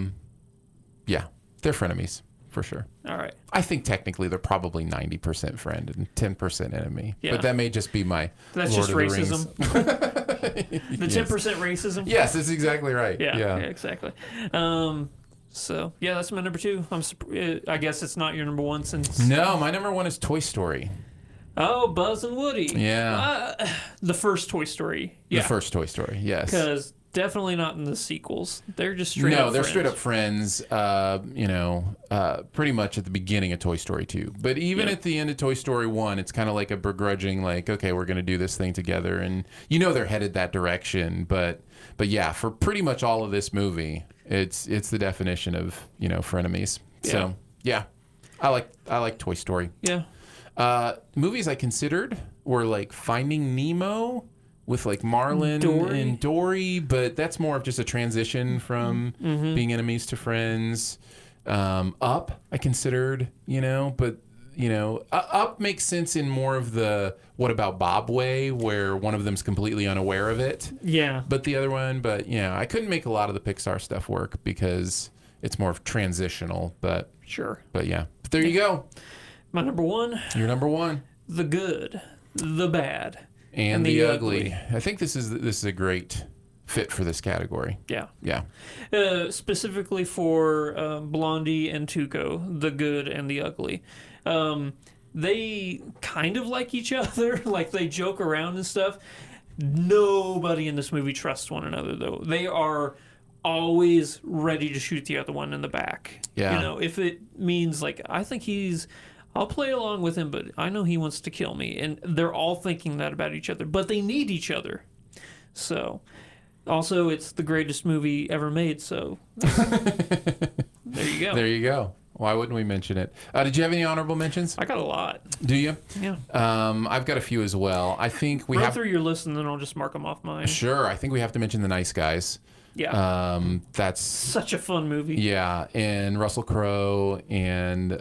they're frenemies for sure. All right. I think technically they're probably 90% friend and 10% enemy. Yeah. But that may just be my That's Lord just of the racism. Rings. The 10% racism? Yes, that's exactly right. Yeah, exactly. So, yeah, that's my number 2. I guess it's not your number 1 since... No, my number 1 is Toy Story. Oh, Buzz and Woody. Yeah. The first Toy Story. Yeah. The first Toy Story, yes. Because definitely not in the sequels. They're just straight up No, they're friends. straight up friends, pretty much at the beginning of Toy Story 2. But even at the end of Toy Story 1, it's kind of like a begrudging, like, okay, we're going to do this thing together. And they're headed that direction. But yeah, for pretty much all of this movie, it's the definition of, frenemies. Yeah. So, yeah, I like Toy Story. Yeah. Movies I considered were like Finding Nemo with like Marlin Dory. and Dory, but that's more of just a transition from being enemies to friends. Up, I considered, but Up makes sense in more of the What About Bob way, where one of them's completely unaware of it. Yeah. But the other one, I couldn't make a lot of the Pixar stuff work because it's more of transitional. But Sure. yeah, but there you go. My number 1, You're number 1. the good, the bad, And the ugly. I think this is a great fit for this category. Yeah. Yeah. Specifically for Blondie and Tuco, the good and the ugly. They kind of like each other, like they joke around and stuff. Nobody in this movie trusts one another, though. They are always ready to shoot the other one in the back. Yeah. If it means, like, I think I'll play along with him, but I know he wants to kill me. And they're all thinking that about each other, but they need each other. Also, it's the greatest movie ever made, so there you go. There you go. Why wouldn't we mention it? Did you have any honorable mentions? I got a lot. Do you? Yeah. I've got a few as well. I think we Run have. through your list, and then I'll just mark them off mine. Sure. I think we have to mention The Nice Guys. Yeah. That's Such a fun movie. yeah, and Russell Crowe and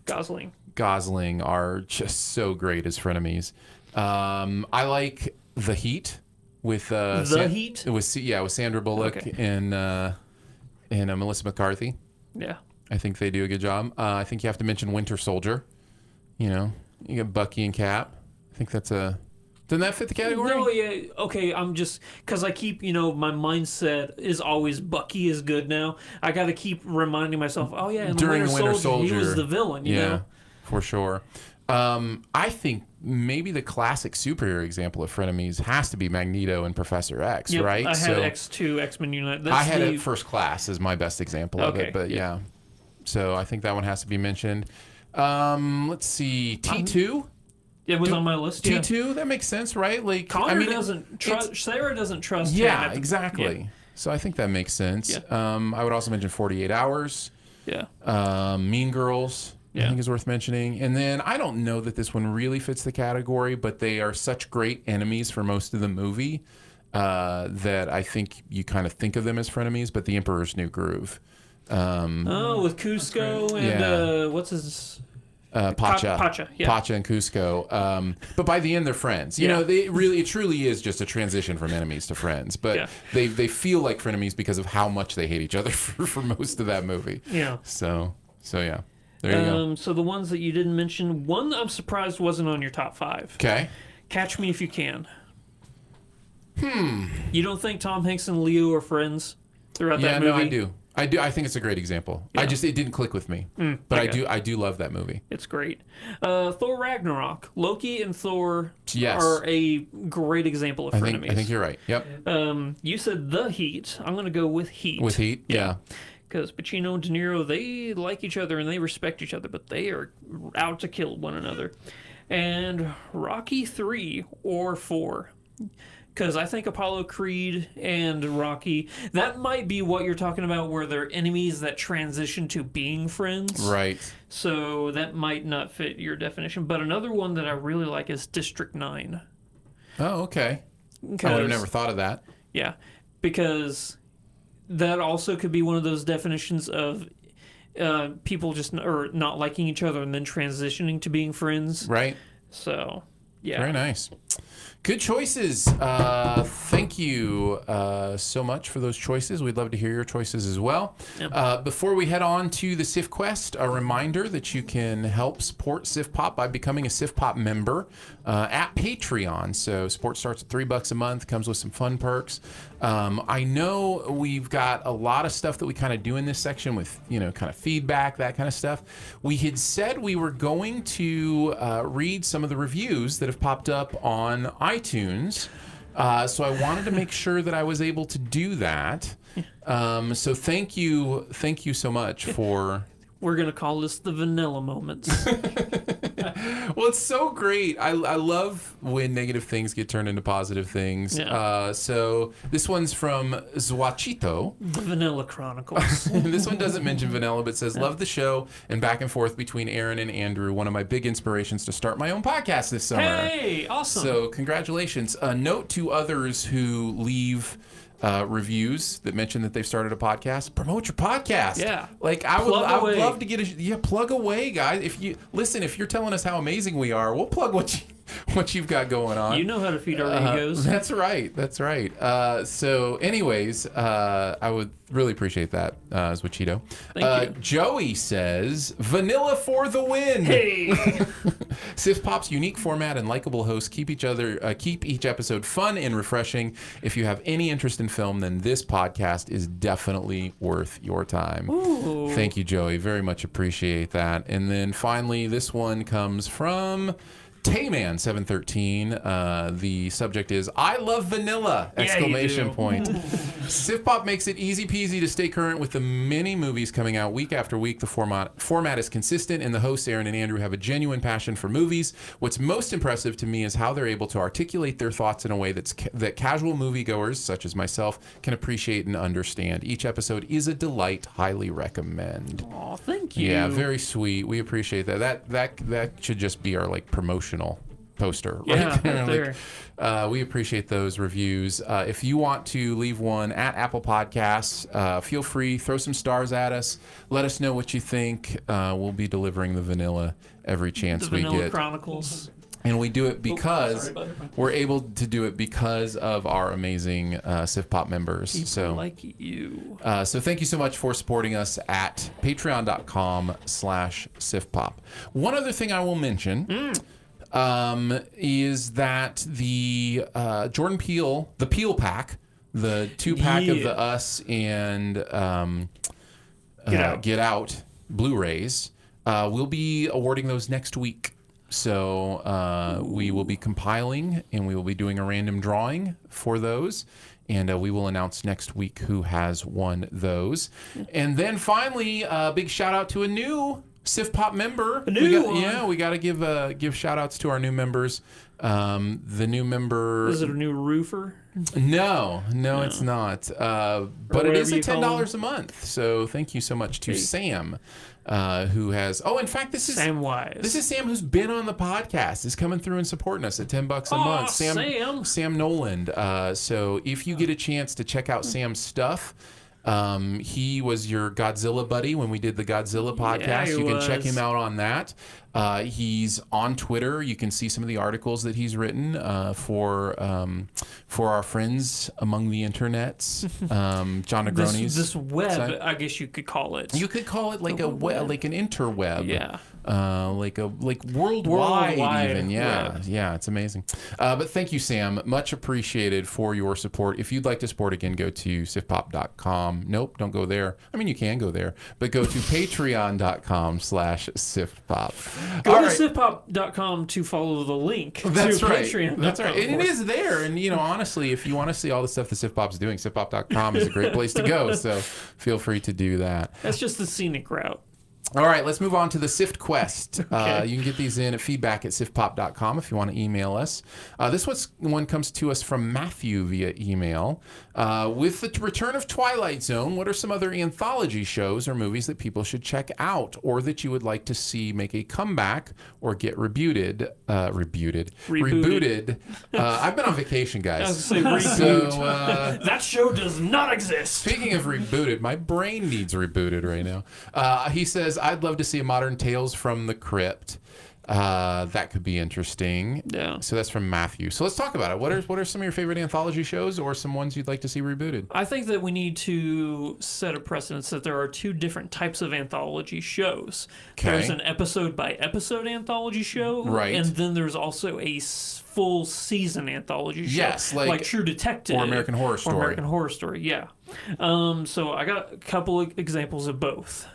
Gosling. are just so great as frenemies. I like The Heat with Heat? It was with Sandra Bullock Okay. and Melissa McCarthy. Yeah. I think they do a good job. I think you have to mention Winter Soldier. You got Bucky and Cap. I think that's a Doesn't that fit the category? No, yeah, okay. I'm just because I keep, my mindset is always Bucky is good now. I got to keep reminding myself. Oh yeah, in During the Winter Soldier, he was the villain. You know? For sure. I think maybe the classic superhero example of frenemies has to be Magneto and Professor X, Yep, right? I had X2, X-Men United. I had it First Class as my best example of Okay, it, but yeah. So I think that one has to be mentioned. Let's see, T2. It was on my list. T2, that makes sense, right? Like Connor doesn't trust. Sarah doesn't trust. Yeah, him exactly. Yeah. So I think that makes sense. Yeah. I would also mention 48 Hours. Yeah. Mean Girls. I think is worth mentioning. And then I don't know that this one really fits the category, but they are such great enemies for most of the movie that I think you kind of think of them as frenemies. But The Emperor's New Groove. With Cusco and what's his. Pacha, Pacha and Cusco. But by the end, they're friends. You know, it truly is just a transition from enemies to friends. But they feel like frenemies because of how much they hate each other for most of that movie. Yeah. So yeah. There you go. So the ones that you didn't mention, one I'm surprised wasn't on your top 5. Okay. Catch Me If You Can. You don't think Tom Hanks and Leo are friends throughout that movie? Yeah, no, I do. I think it's a great example. Yeah. It didn't click with me. But I do love that movie. It's great. Thor Ragnarok. Loki and Thor Yes. are a great example of frenemies. I think you're right. Yep. You said The Heat. I'm going to go with Heat. With Heat? Yeah. Because Pacino and De Niro, they like each other and they respect each other, but they are out to kill one another. And Rocky 3 or 4. Because I think Apollo Creed and Rocky, that might be what you're talking about, where they're enemies that transition to being friends. Right. So that might not fit your definition. But another one that I really like is District 9. Oh, okay. I would have never thought of that. Yeah, because that also could be one of those definitions of people just not liking each other and then transitioning to being friends. Right. So, yeah. Very nice. Good choices. Thank you so much for those choices. We'd love to hear your choices as well. Yep. Before we head on to the SIF Quest, a reminder that you can help support SiftPop by becoming a SiftPop member at Patreon. So support starts at $3 a month, comes with some fun perks. I know we've got a lot of stuff that we kind of do in this section with, kind of feedback, that kind of stuff. We had said we were going to read some of the reviews that have popped up on iTunes. So I wanted to make sure that I was able to do that. So thank you so much for... We're going to call this the vanilla moments. Well, it's so great. I love when negative things get turned into positive things. Yeah. So this one's from Zwachito. The Vanilla Chronicles. This one doesn't mention vanilla, but says, love the show and back and forth between Aaron and Andrew. One of my big inspirations to start my own podcast this summer. Hey, awesome. So congratulations. A note to others who leave reviews that mention that they've started a podcast. Promote your podcast. Yeah. Like I would love to get plug away, guys. If you're telling us how amazing we are, we'll plug what you've got going on. You know how to feed our egos. That's right. So anyways, I would really appreciate that, Zwachito. Thank you. Joey says, vanilla for the win. Hey. SiftPop's unique format and likable hosts keep each episode fun and refreshing. If you have any interest in film, then this podcast is definitely worth your time. Ooh. Thank you, Joey. Very much appreciate that. And then finally, this one comes from Tayman713. The subject is "I love vanilla!" exclamation point. SiftPop makes it easy peasy to stay current with the many movies coming out week after week. The format is consistent, and the hosts Aaron and Andrew have a genuine passion for movies. What's most impressive to me is how they're able to articulate their thoughts in a way that casual moviegoers, such as myself, can appreciate and understand. Each episode is a delight. Highly recommend. Aw, thank you. Yeah, very sweet. We appreciate that. That should just be our promotional poster right there. We appreciate those reviews. If you want to leave one at Apple Podcasts, feel free, throw some stars at us. Let us know what you think. We'll be delivering the vanilla every chance we get. The Vanilla Chronicles. And we do it because we're able to do it because of our amazing SiftPop members. People like you. So thank you so much for supporting us at patreon.com/SiftPop. One other thing I will mention. is that the Jordan Peele, the Peele pack, the 2-pack of the Us and Get Out Blu-rays, we'll be awarding those next week. So we will be compiling and we will be doing a random drawing for those. And we will announce next week who has won those. And then finally, a big shout out to a new SiftPop member. We got to give shout outs to our new members. The new member. Is it a new roofer? No, it's not. But it is at $10 a month. So thank you so much to Sam, who has. Oh, in fact, this is Sam Wise. This is Sam, who's been on the podcast, is coming through and supporting us at $10 a month. Sam Noland. So if you get a chance to check out Sam's stuff. He was your Godzilla buddy when we did the Godzilla podcast. You can check him out on that. He's on Twitter. You can see some of the articles that he's written for our friends among the internets. John Negroni's this web, site. I guess you could call it. You could call it like a web, like an interweb. Yeah. Like worldwide even. Yeah. Yeah, it's amazing. But thank you, Sam. Much appreciated for your support. If you'd like to support again, go to SiftPop.com. Nope, don't go there. I mean, you can go there, but go to Patreon.com/SiftPop. Go to SiftPop.com to follow the link to Patreon. That's right. And it is there. And, honestly, if you want to see all the stuff that SiftPop's doing, SiftPop.com is a great place to go. So feel free to do that. That's just the scenic route. All right, let's move on to the Sift Quest. Okay. You can get these in at feedback@siftpop.com if you want to email us. This one comes to us from Matthew via email. With the return of Twilight Zone, what are some other anthology shows or movies that people should check out or that you would like to see make a comeback or get rebooted? I've been on vacation, guys. I was going to say reboot. So, that show does not exist. Speaking of rebooted, my brain needs rebooted right now. He says, I'd love to see a modern Tales from the Crypt. That could be interesting. Yeah. So that's from Matthew. So let's talk about it. What are some of your favorite anthology shows or some ones you'd like to see rebooted? I think that we need to set a precedence that there are two different types of anthology shows. Okay. There's an episode-by-episode anthology show. Right. And then there's also a full season anthology show. Yes. Like True Detective. Or American Horror Story. Or American Horror Story, yeah. So I got a couple of examples of both.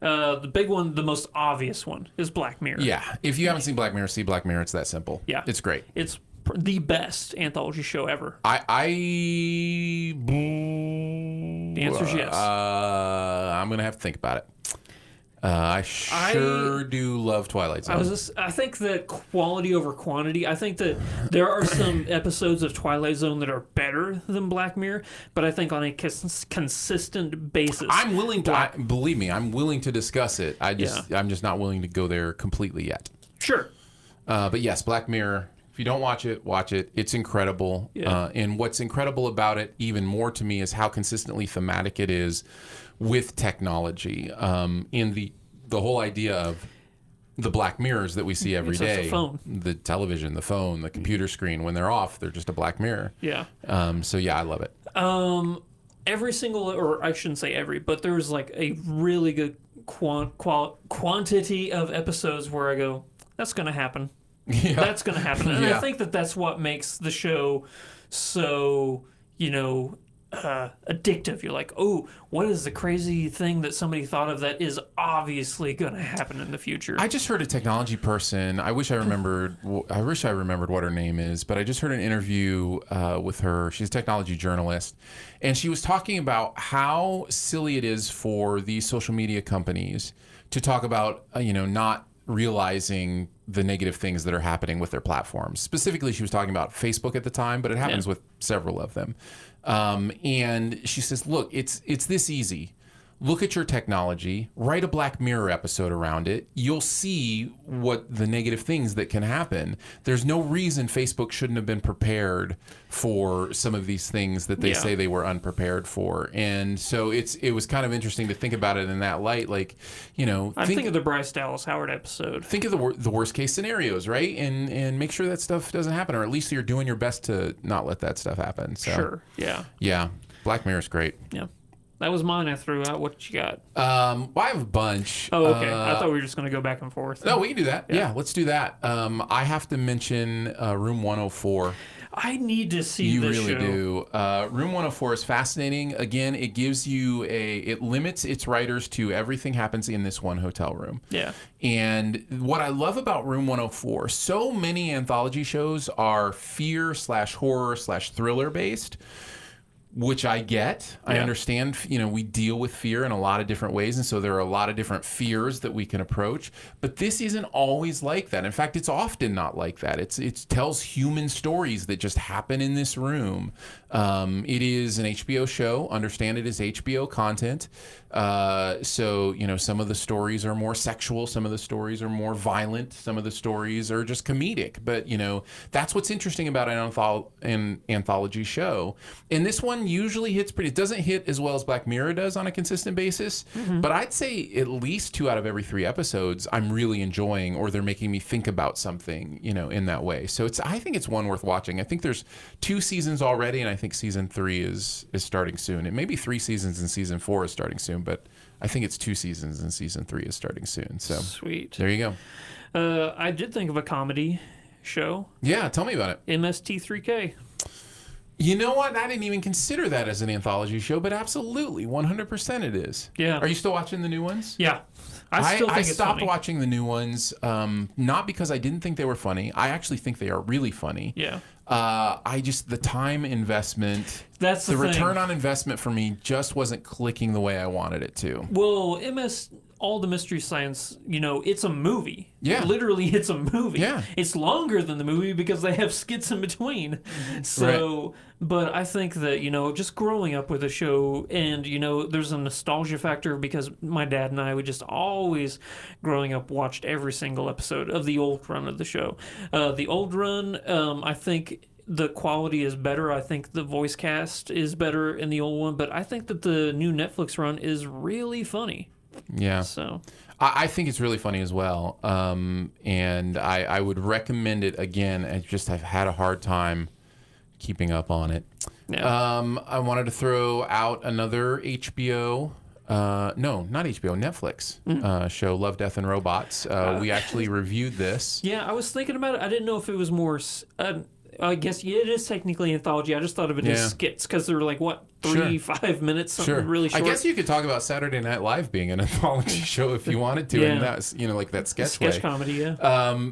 The big one, the most obvious one, is Black Mirror. Yeah. If you haven't seen Black Mirror, see Black Mirror. It's that simple. Yeah. It's great. It's the best anthology show ever. The answer's yes. I'm going to have to think about it. I do love Twilight Zone. I think that quality over quantity. I think that there are some episodes of Twilight Zone that are better than Black Mirror, but I think on a consistent basis, I'm willing to believe me. I'm willing to discuss it. I'm just not willing to go there completely yet. Sure. But yes, Black Mirror. If you don't watch it, watch it. It's incredible. Yeah. And what's incredible about it, even more to me, is how consistently thematic it is with technology. In the whole idea of the black mirrors that we see every day. The phone. The television, the phone, the computer screen. When they're off, they're just a black mirror. Yeah. So yeah, I love it. Every single, or I shouldn't say every, but there's like a really good quantity of episodes where I go, that's going to happen. Yeah. That's going to happen. And Yeah. I think that that's what makes the show so, addictive. You're like, oh, what is the crazy thing that somebody thought of that is obviously going to happen in the future? I just heard a technology person. I wish I remembered what her name is, but I just heard an interview with her. She's a technology journalist, and she was talking about how silly it is for these social media companies to talk about, not realizing the negative things that are happening with their platforms. Specifically, she was talking about Facebook at the time, but it happens with several of them. And she says, look, it's this easy. Look at your technology, write a Black Mirror episode around it. You'll see what the negative things that can happen. There's no reason Facebook shouldn't have been prepared for some of these things that they say they were unprepared for. And so it was kind of interesting to think about it in that light. Like, think of the Bryce Dallas Howard episode. Think of the worst case scenarios, right? And make sure that stuff doesn't happen, or at least you're doing your best to not let that stuff happen. So, Sure. Yeah. Yeah. Black Mirror's great. Yeah. That was mine I threw out. What you got? Well, I have a bunch. Oh, okay. I thought we were just going to go back and forth. No, we can do that. Yeah, let's do that. I have to mention Room 104. I need to see You this really show. do. Room 104 is fascinating. Again, it gives you it limits its writers to everything happens in this one hotel room. Yeah. And what I love about Room 104, so many anthology shows are fear/horror/thriller based, which I get. I understand, we deal with fear in a lot of different ways, and so there are a lot of different fears that we can approach. But this isn't always like that. In fact, it's often not like that. It tells human stories that just happen in this room. It is an HBO show. Understand it is HBO content. So, some of the stories are more sexual. Some of the stories are more violent. Some of the stories are just comedic. But, that's what's interesting about an anthology show. And this one usually hits it doesn't hit as well as Black Mirror does on a consistent basis. But I'd say at least 2 out of every 3 episodes I'm really enjoying, or they're making me think about something, in that way. So I think it's one worth watching. I think there's 2 seasons already, and I think season 3 is starting soon. It may be 3 seasons and season 4 is starting soon, but I think it's 2 seasons and season 3 is starting soon. So Sweet. there you go. I did think of a comedy show. Yeah, tell me about it. MST3K. You know what? I didn't even consider that as an anthology show, but absolutely, 100% it is. Yeah. Are you still watching the new ones? Yeah. I still think it's stopped funny. watching the new ones, not because I didn't think they were funny. I actually think they are really funny. Yeah. The time investment, That's the thing. return on investment for me just wasn't clicking the way I wanted it to. Well, All the Mystery Science, it's a movie. Yeah. Literally, it's a movie. Yeah. It's longer than the movie because they have skits in between. So, but I think that, just growing up with a show and, there's a nostalgia factor because my dad and I, we just always, growing up, watched every single episode of the old run of the show. The old run, I think the quality is better. I think the voice cast is better in the old one, but I think that the new Netflix run is really funny. Yeah. So I think it's really funny as well. And I would recommend it again. I've had a hard time keeping up on it. Yeah. I wanted to throw out another HBO. No, not HBO, Netflix show, Love, Death, and Robots. We actually reviewed this. Yeah, I was thinking about it. I didn't know if it was more. I guess it is technically anthology. I just thought of it as skits because they're like, 5 minutes, something really short. I guess you could talk about Saturday Night Live being an anthology show if you wanted to, and that's like that sketch way. Comedy, yeah.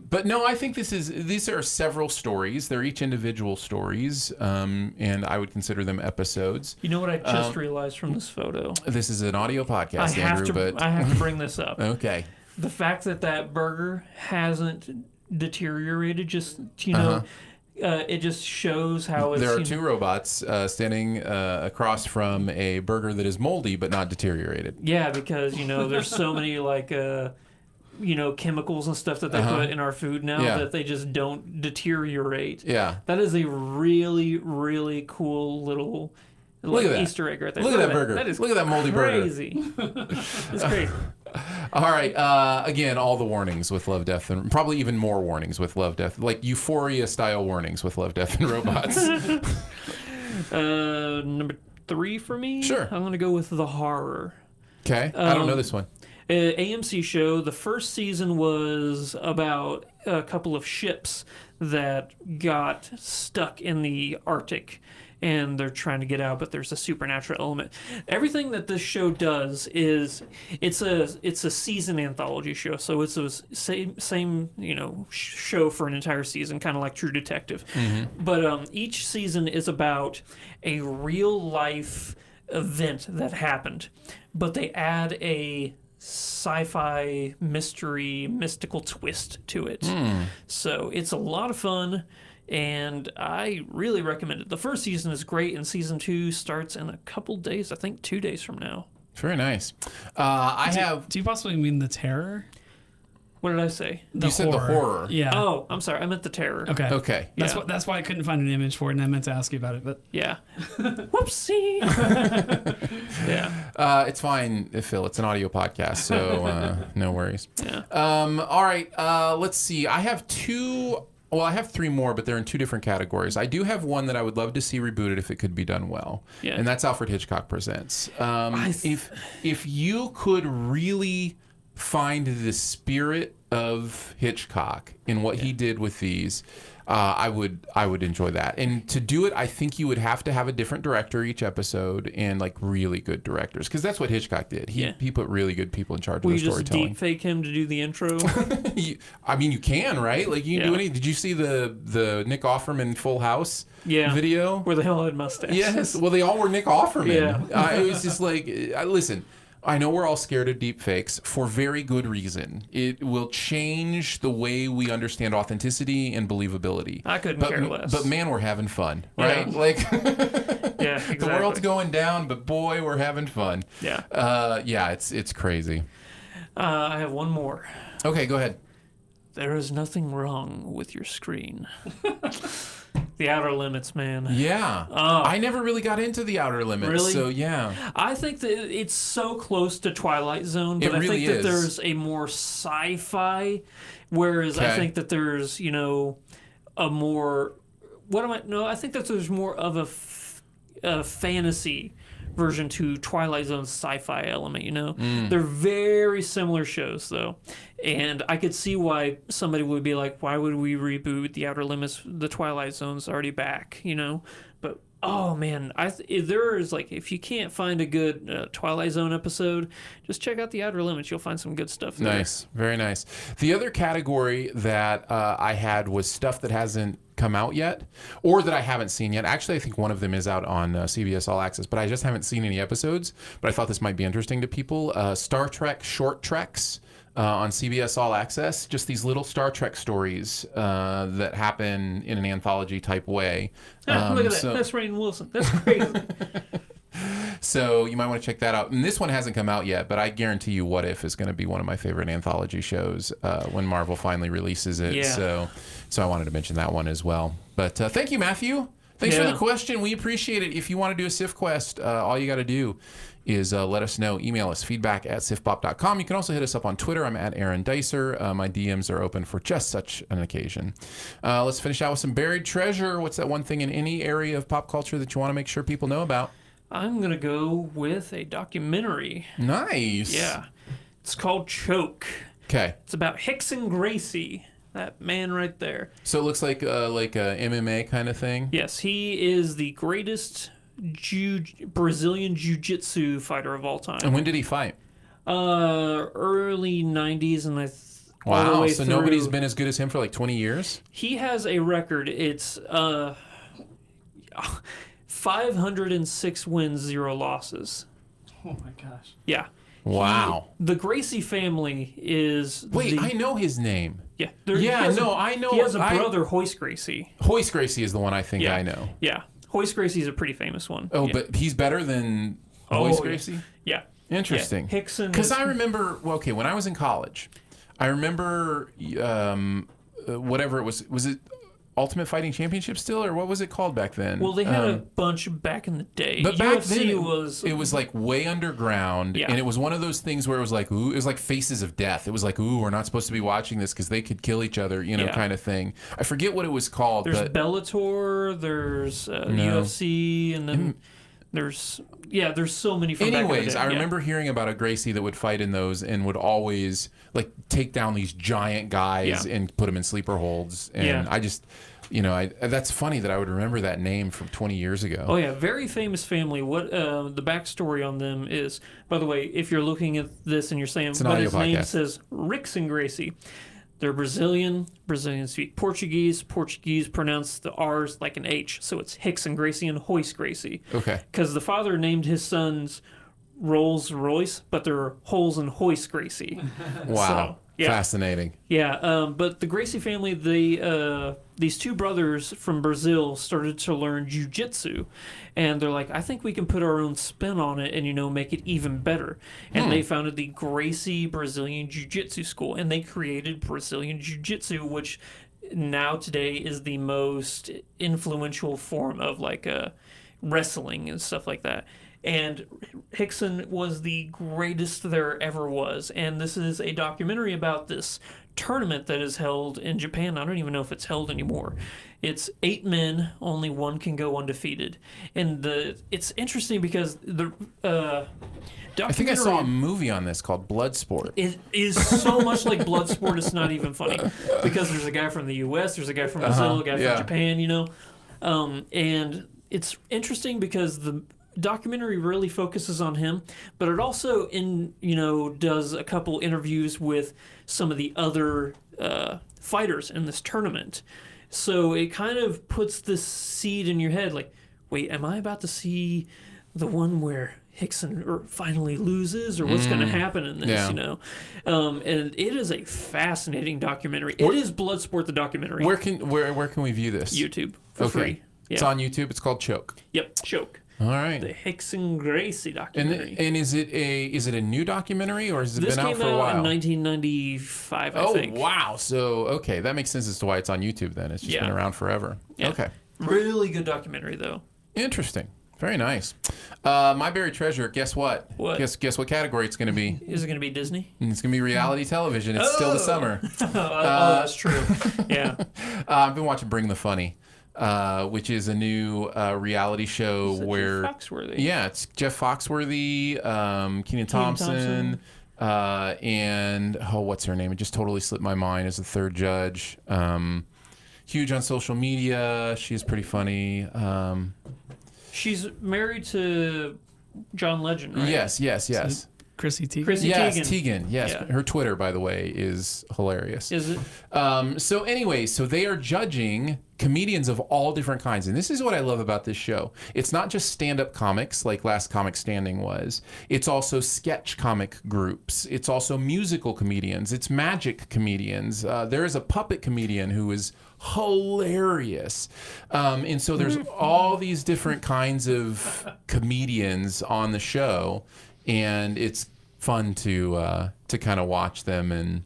But no, I think these are several stories. They're each individual stories, and I would consider them episodes. You know what I just realized from this photo? This is an audio podcast, Andrew. I have to bring this up. Okay. The fact that burger hasn't deteriorated, just it just shows how it's. There are 2 robots standing across from a burger that is moldy but not deteriorated. Yeah, because there's so many chemicals and stuff that they put in our food now that they just don't deteriorate. Yeah. That is a really, really cool little Easter egg right there. Look at that burger. Look at that moldy burger. Crazy. It's crazy. All right. Again, all the warnings with Love, Death, and probably even more warnings with Love, Death, like Euphoria style warnings with Love, Death, and Robots. Number 3 for me. Sure. I'm gonna go with The Horror. Okay. I don't know this one. AMC show. The first season was about a couple of ships that got stuck in the Arctic. And they're trying to get out, but there's a supernatural element. Everything that this show does is it's a season anthology show, so it's a same show for an entire season, kind of like True Detective. Mm-hmm. But each season is about a real life event that happened, but they add a sci-fi mystery mystical twist to it. So it's a lot of fun. And I really recommend it. The first season is great, and season 2 starts in a couple days. I think 2 days from now. Very nice. Do you possibly mean The Terror? What did I say? You said The Horror. Yeah. Oh, I'm sorry. I meant The Terror. Okay. Okay. That's why I couldn't find an image for it, and I meant to ask you about it. But yeah. Whoopsie. Yeah. It's fine, Phil. It's an audio podcast, so no worries. Yeah. All right. Let's see. I have 2 Well, I have 3 more, but they're in 2 different categories. I do have one that I would love to see rebooted if it could be done well, Yeah. and that's Alfred Hitchcock Presents. If you could really find the spirit of Hitchcock in what he did with these, I would enjoy that. And to do it, I think you would have to have a different director each episode and like really good directors, because that's what Hitchcock did. He put really good people in charge Will of the you just storytelling. deep fake him to do the intro? I mean, you can, right? Like you can do Yeah. any. Did you see the Nick Offerman Full House video? Where the hell had mustaches? Yes. Well, they all were Nick Offerman. Yeah. It was just like, listen, I know we're all scared of deep fakes for very good reason. It will change the way we understand authenticity and believability. I couldn't care less. But man, we're having fun, right? Yeah. Like Yeah, exactly. the world's going down, but boy, we're having fun. Yeah. It's crazy. I have one more. Okay, go ahead. There is nothing wrong with your screen. The Outer Limits, man. Yeah. I never really got into the Outer Limits. Really? So yeah. I think that it's so close to Twilight Zone, but It really I think that is. there's a more sci-fi, whereas I Okay. think that there's, a more... I think that there's more of a fantasy version to Twilight Zone's sci-fi element, They're very similar shows, though. And I could see why somebody would be like, why would we reboot The Outer Limits? The Twilight Zone's already back, But, oh, man, if you can't find a good Twilight Zone episode, just check out The Outer Limits. You'll find some good stuff there. Nice. Very nice. The other category that I had was stuff that hasn't come out yet or that I haven't seen yet. Actually, I think one of them is out on CBS All Access, but I just haven't seen any episodes. But I thought this might be interesting to people. Star Trek Short Treks on CBS All Access. Just these little Star Trek stories that happen in an anthology type way. Look at that. That's Rainn Wilson. That's crazy. So you might want to check that out. And this one hasn't come out yet, but I guarantee you What If is going to be one of my favorite anthology shows when Marvel finally releases it. Yeah. So I wanted to mention that one as well. But thank you, Matthew. Thanks for the question. We appreciate it. If you want to do a Sif Quest, all you got to do is let us know. Email us, feedback@siftpop.com. You can also hit us up on Twitter. I'm at Aaron Dicer. My DMs are open for just such an occasion. Let's finish out with some buried treasure. What's that one thing in any area of pop culture that you want to make sure people know about? I'm going to go with a documentary. Nice. Yeah. It's called Choke. Okay. It's about Hickson Gracie, that man right there. So it looks like a MMA kind of thing? Yes, he is the greatest Brazilian jiu-jitsu fighter of all time. And when did he fight? Early 90s, and all the Wow, way so through. nobody's been as good as him for like 20 years? He has a record. It's 506 wins, 0 losses. Oh my gosh. Yeah. Wow. The Gracie family is... Wait, I know his name. Yeah. I know. He has a brother, Hoist Gracie. Hoist Gracie is the one I think I know. Yeah. Hoist Gracie's a pretty famous one. Oh, Yeah. but he's better than Oh, Hoist yeah. Gracie? Yeah. Interesting. Yeah. Hickson Because is- I remember, when I was in college, I remember whatever it was it Ultimate Fighting Championship still, or what was it called back then? Well, they had a bunch back in the day. But back UFC then, it was like way underground, Yeah. and it was one of those things where it was like, ooh, it was like Faces of Death. It was like, ooh, we're not supposed to be watching this because they could kill each other, Yeah. kind of thing. I forget what it was called. There's but Bellator, there's UFC, and then there's so many from back in the anyways, day. I Yeah. remember hearing about a Gracie that would fight in those and would always like take down these giant guys Yeah. and put them in sleeper holds. And Yeah. I just, that's funny that I would remember that name from 20 years ago. Oh yeah, very famous family. What the backstory on them is? By the way, if you're looking at this and you're saying, an but audio his name podcast. says Rickson Gracie. They're Brazilian. Brazilians speak Portuguese. Portuguese pronounce the R's like an H, so it's Hickson Gracie and Hoist Gracie. Okay. Because the father named his sons Rolls Royce, but they're Holes and Hoist Gracie. Wow. So, yeah. Fascinating. Yeah, but the Gracie family, these two brothers from Brazil started to learn jiu-jitsu, and they're like, I think we can put our own spin on it and, make it even better. And they founded the Gracie Brazilian Jiu-Jitsu School, and they created Brazilian Jiu-Jitsu, which now today is the most influential form of wrestling and stuff like that. And Hickson was the greatest there ever was. And this is a documentary about this tournament that is held in Japan. I don't even know if it's held anymore. It's 8 men, only one can go undefeated. And it's interesting because the documentary... I think I saw a movie on this called Bloodsport. It is so much like Bloodsport, it's not even funny. Because there's a guy from the U.S., there's a guy from Brazil, a guy from Japan, you know. And it's interesting because the documentary really focuses on him, but it also does a couple interviews with some of the other fighters in this tournament. So it kind of puts this seed in your head, like, wait, am I about to see the one where Hickson finally loses, or what's going to happen in this? You know, and it is a fascinating documentary. It is Bloodsport, the documentary. Where can we view this? YouTube for free. Yeah. It's on YouTube. It's called Choke. Yep, Choke. All right. The Hickson Gracie documentary. And is it a new documentary, or has it been out for a This while? came out in 1995, I think. Oh, wow. So, okay, that makes sense as to why it's on YouTube then. It's just been around forever. Yeah. Okay. Really good documentary, though. Interesting. Very nice. My buried treasure, guess what? What? Guess what category it's going to be? Is it going to be Disney? It's going to be reality television. It's still the summer. That's true. Yeah. I've been watching Bring the Funny, which is a new reality show where... Jeff Foxworthy? Yeah, it's Jeff Foxworthy, Kenan Thompson, and, what's her name? It just totally slipped my mind as the third judge. Huge on social media. She's pretty funny. She's married to John Legend, right? Yes. Chrissy Teigen. Teigen. Yes. Yeah. Her Twitter, by the way, is hilarious. Is it? So anyway, they are judging comedians of all different kinds. And this is what I love about this show. It's not just stand-up comics like Last Comic Standing was. It's also sketch comic groups. It's also musical comedians. It's magic comedians. There is a puppet comedian who is hilarious. And so there's all these different kinds of comedians on the show. And it's fun to kind of watch them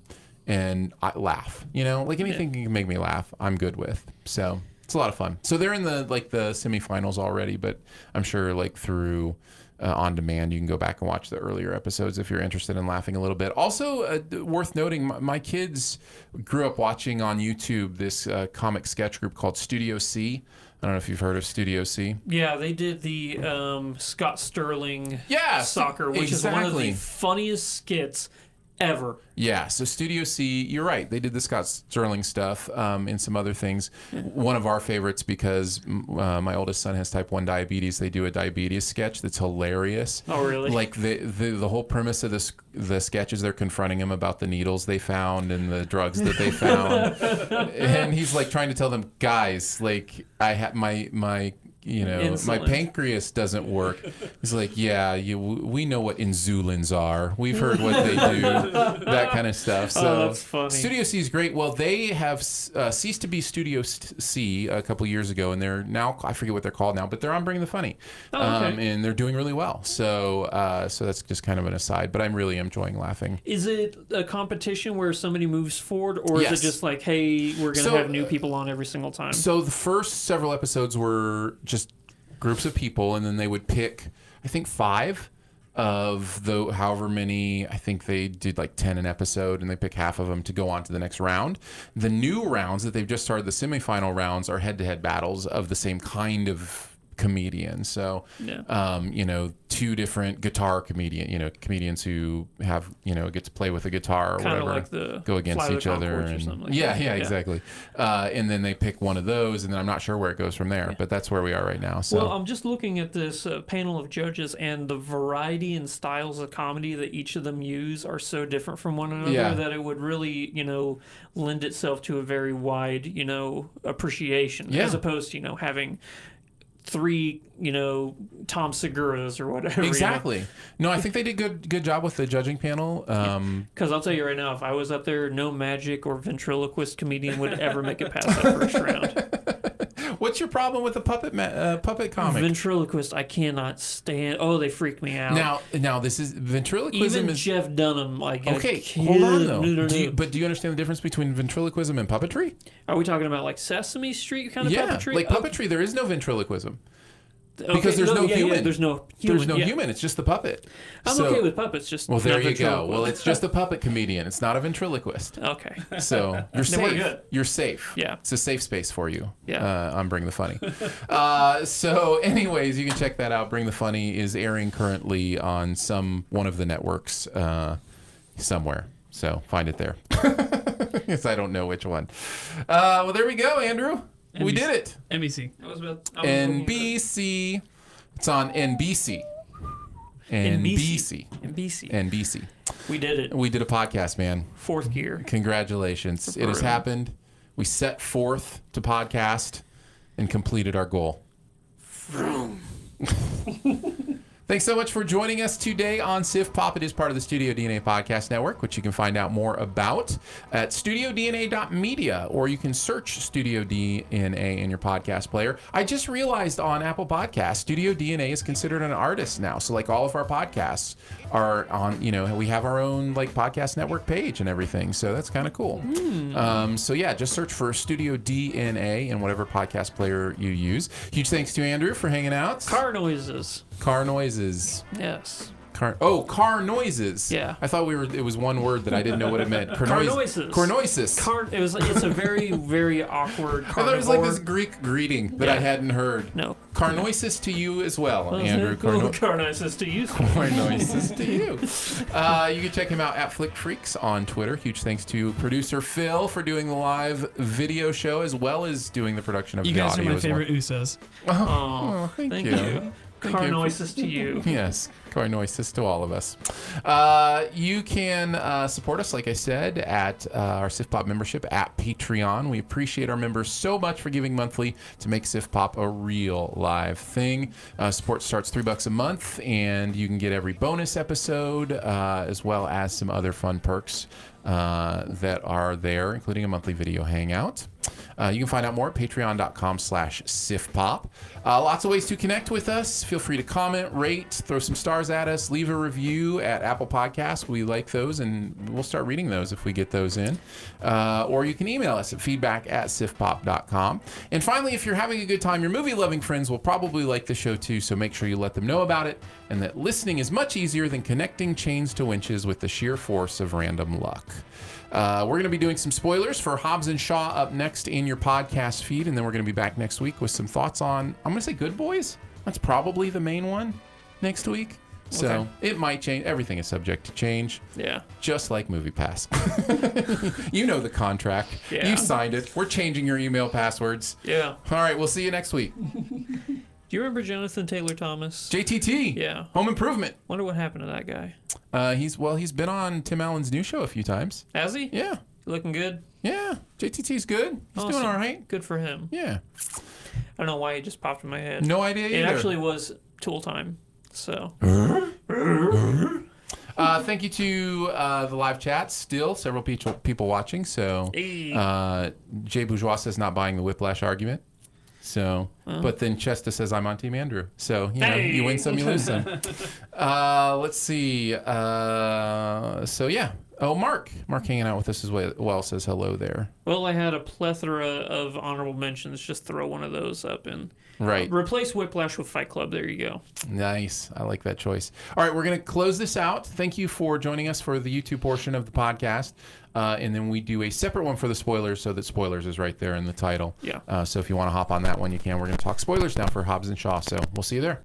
and laugh. You know, like anything can make me laugh, I'm good with. So it's a lot of fun. So they're in the semifinals already, but I'm sure through on demand you can go back and watch the earlier episodes if you're interested in laughing a little bit. Also, worth noting, my kids grew up watching on YouTube this comic sketch group called Studio C. I don't know if you've heard of Studio C. Yeah, they did the Scott Sterling soccer, which is one of the funniest skits ever. Yeah, so Studio C, you're right. They did the Scott Sterling stuff and some other things. One of our favorites, because my oldest son has type 1 diabetes, they do a diabetes sketch that's hilarious. Oh, really? Like the whole premise of the sketch is they're confronting him about the needles they found and the drugs that they found. And he's trying to tell them, guys, I have my my pancreas doesn't work. He's like, yeah, we know what insulins are. We've heard what they do, that kind of stuff. So that's funny. Studio C is great. Well, they have ceased to be Studio C a couple years ago, and they're now, I forget what they're called now, but they're on Bring the Funny. Oh, okay. And they're doing really well. So so that's just kind of an aside, but I'm really enjoying laughing. Is it a competition where somebody moves forward, or is it just hey, we're going to have new people on every single time? So the first several episodes were just groups of people, and then they would pick, I think, 5 of the however many. I think they did 10 an episode, and they pick half of them to go on to the next round. The new rounds that they've just started, the semifinal rounds, are head-to-head battles of the same kind of comedians. So, 2 different guitar comedians who have, get to play with a guitar or Kinda whatever, like the go against each other. Or something like that. Yeah, exactly. And then they pick one of those, and then I'm not sure where it goes from there, but that's where we are right now. So. Well, I'm just looking at this panel of judges, and the variety and styles of comedy that each of them use are so different from one another that it would really, lend itself to a very wide, appreciation, as opposed to, having 3, Tom Segura's or whatever. Exactly. No, I think they did good job with the judging panel. Because I'll tell you right now, if I was up there, no magic or ventriloquist comedian would ever make it past that first round. What's your problem with the puppet comic? Ventriloquist, I cannot stand. Oh, they freak me out. Now this is ventriloquism. Even Jeff Dunham, okay, hold on though. Do you understand the difference between ventriloquism and puppetry? Are we talking about Sesame Street kind of puppetry? Like puppetry, there is no ventriloquism. Because there's no human. There's no human. There's no human. It's just the puppet. I'm okay with puppets. Just well, there not you go. ventriloquist. Well, it's just a puppet comedian. It's not a ventriloquist. Okay. So you're Then safe. we're good. You're safe. Yeah. It's a safe space for you. Yeah. On Bring the Funny. So, anyways, you can check that out. Bring the Funny is airing currently on one of the networks somewhere. So find it there. Because I don't know which one. Well, there we go, Andrew. We did it. NBC. NBC. It's on NBC. NBC. We did it. We did a podcast, man. Fourth gear. Congratulations. It has happened. We set forth to podcast and completed our goal. Thanks so much for joining us today on SiftPop. It is part of the Studio DNA Podcast Network, which you can find out more about at studiodna.media, or you can search Studio DNA in your podcast player. I just realized on Apple Podcasts, Studio DNA is considered an artist now. So like all of our podcasts are on, we have our own like podcast network page and everything. So that's kind of cool. So yeah, just search for Studio DNA in whatever podcast player you use. Huge thanks to Andrew for hanging out. Car noises. Car noises. Yes. Car noises. Yeah. I thought it was one word that I didn't know what it meant. Carnoises. Carnoises. It's a very, very awkward I thought it was like this Greek greeting that I hadn't heard. No. Carnoises to you as well, Andrew. Carnoises to you. Carnoises to you. You can check him out at Flick Freaks on Twitter. Huge thanks to producer Phil for doing the live video show as well as doing the production of You the guys audio are my as well. favorite Usos. Oh, thank you. Car noises to you. Yes, car noises to all of us. You can support us, like I said, at our SiftPop membership at Patreon. We appreciate our members so much for giving monthly to make SiftPop a real live thing. Support starts $3 a month, and you can get every bonus episode as well as some other fun perks that are there, including a monthly video hangout. You can find out more at patreon.com/SiftPop. Lots of ways to connect with us. Feel free to comment, rate, throw some stars at us, leave a review at Apple Podcasts. We like those, and we'll start reading those if we get those in. Or you can email us at feedback@siftpop.com. And finally, if you're having a good time, your movie-loving friends will probably like the show too, so make sure you let them know about it, and that listening is much easier than connecting chains to winches with the sheer force of random luck. We're going to be doing some spoilers for Hobbs and Shaw up next in your podcast feed, and then we're going to be back next week with some thoughts on, I'm going to say Good Boys. That's probably the main one next week. So Okay. it might change. Everything is subject to change. Yeah. Just like MoviePass. You know the contract. Yeah. You signed it. We're changing your email passwords. Yeah. All right, we'll see you next week. Do you remember Jonathan Taylor Thomas? JTT. Yeah. Home Improvement. Wonder what happened to that guy. He's been on Tim Allen's new show a few times. Has he? Yeah. Looking good? Yeah. JTT's good. He's doing Awesome. all right. Good for him. Yeah. I don't know why it just popped in my head. No idea either. It actually was Tool Time. So. Thank you to the live chat. Still several people watching. So Jay Bourgeois says not buying the Whiplash argument. So, but then Chesta says I'm on Team Andrew. So you win some, you lose some. Let's see. So yeah. Oh, Mark hanging out with us as well says hello there. Well, I had a plethora of honorable mentions. Just throw one of those up and Right. replace Whiplash with Fight Club. There you go. Nice. I like that choice. All right, we're going to close this out. Thank you for joining us for the YouTube portion of the podcast. And then we do a separate one for the spoilers, so that spoilers is right there in the title. Yeah. So if you want to hop on that one, you can. We're going to talk spoilers now for Hobbs and Shaw. So we'll see you there.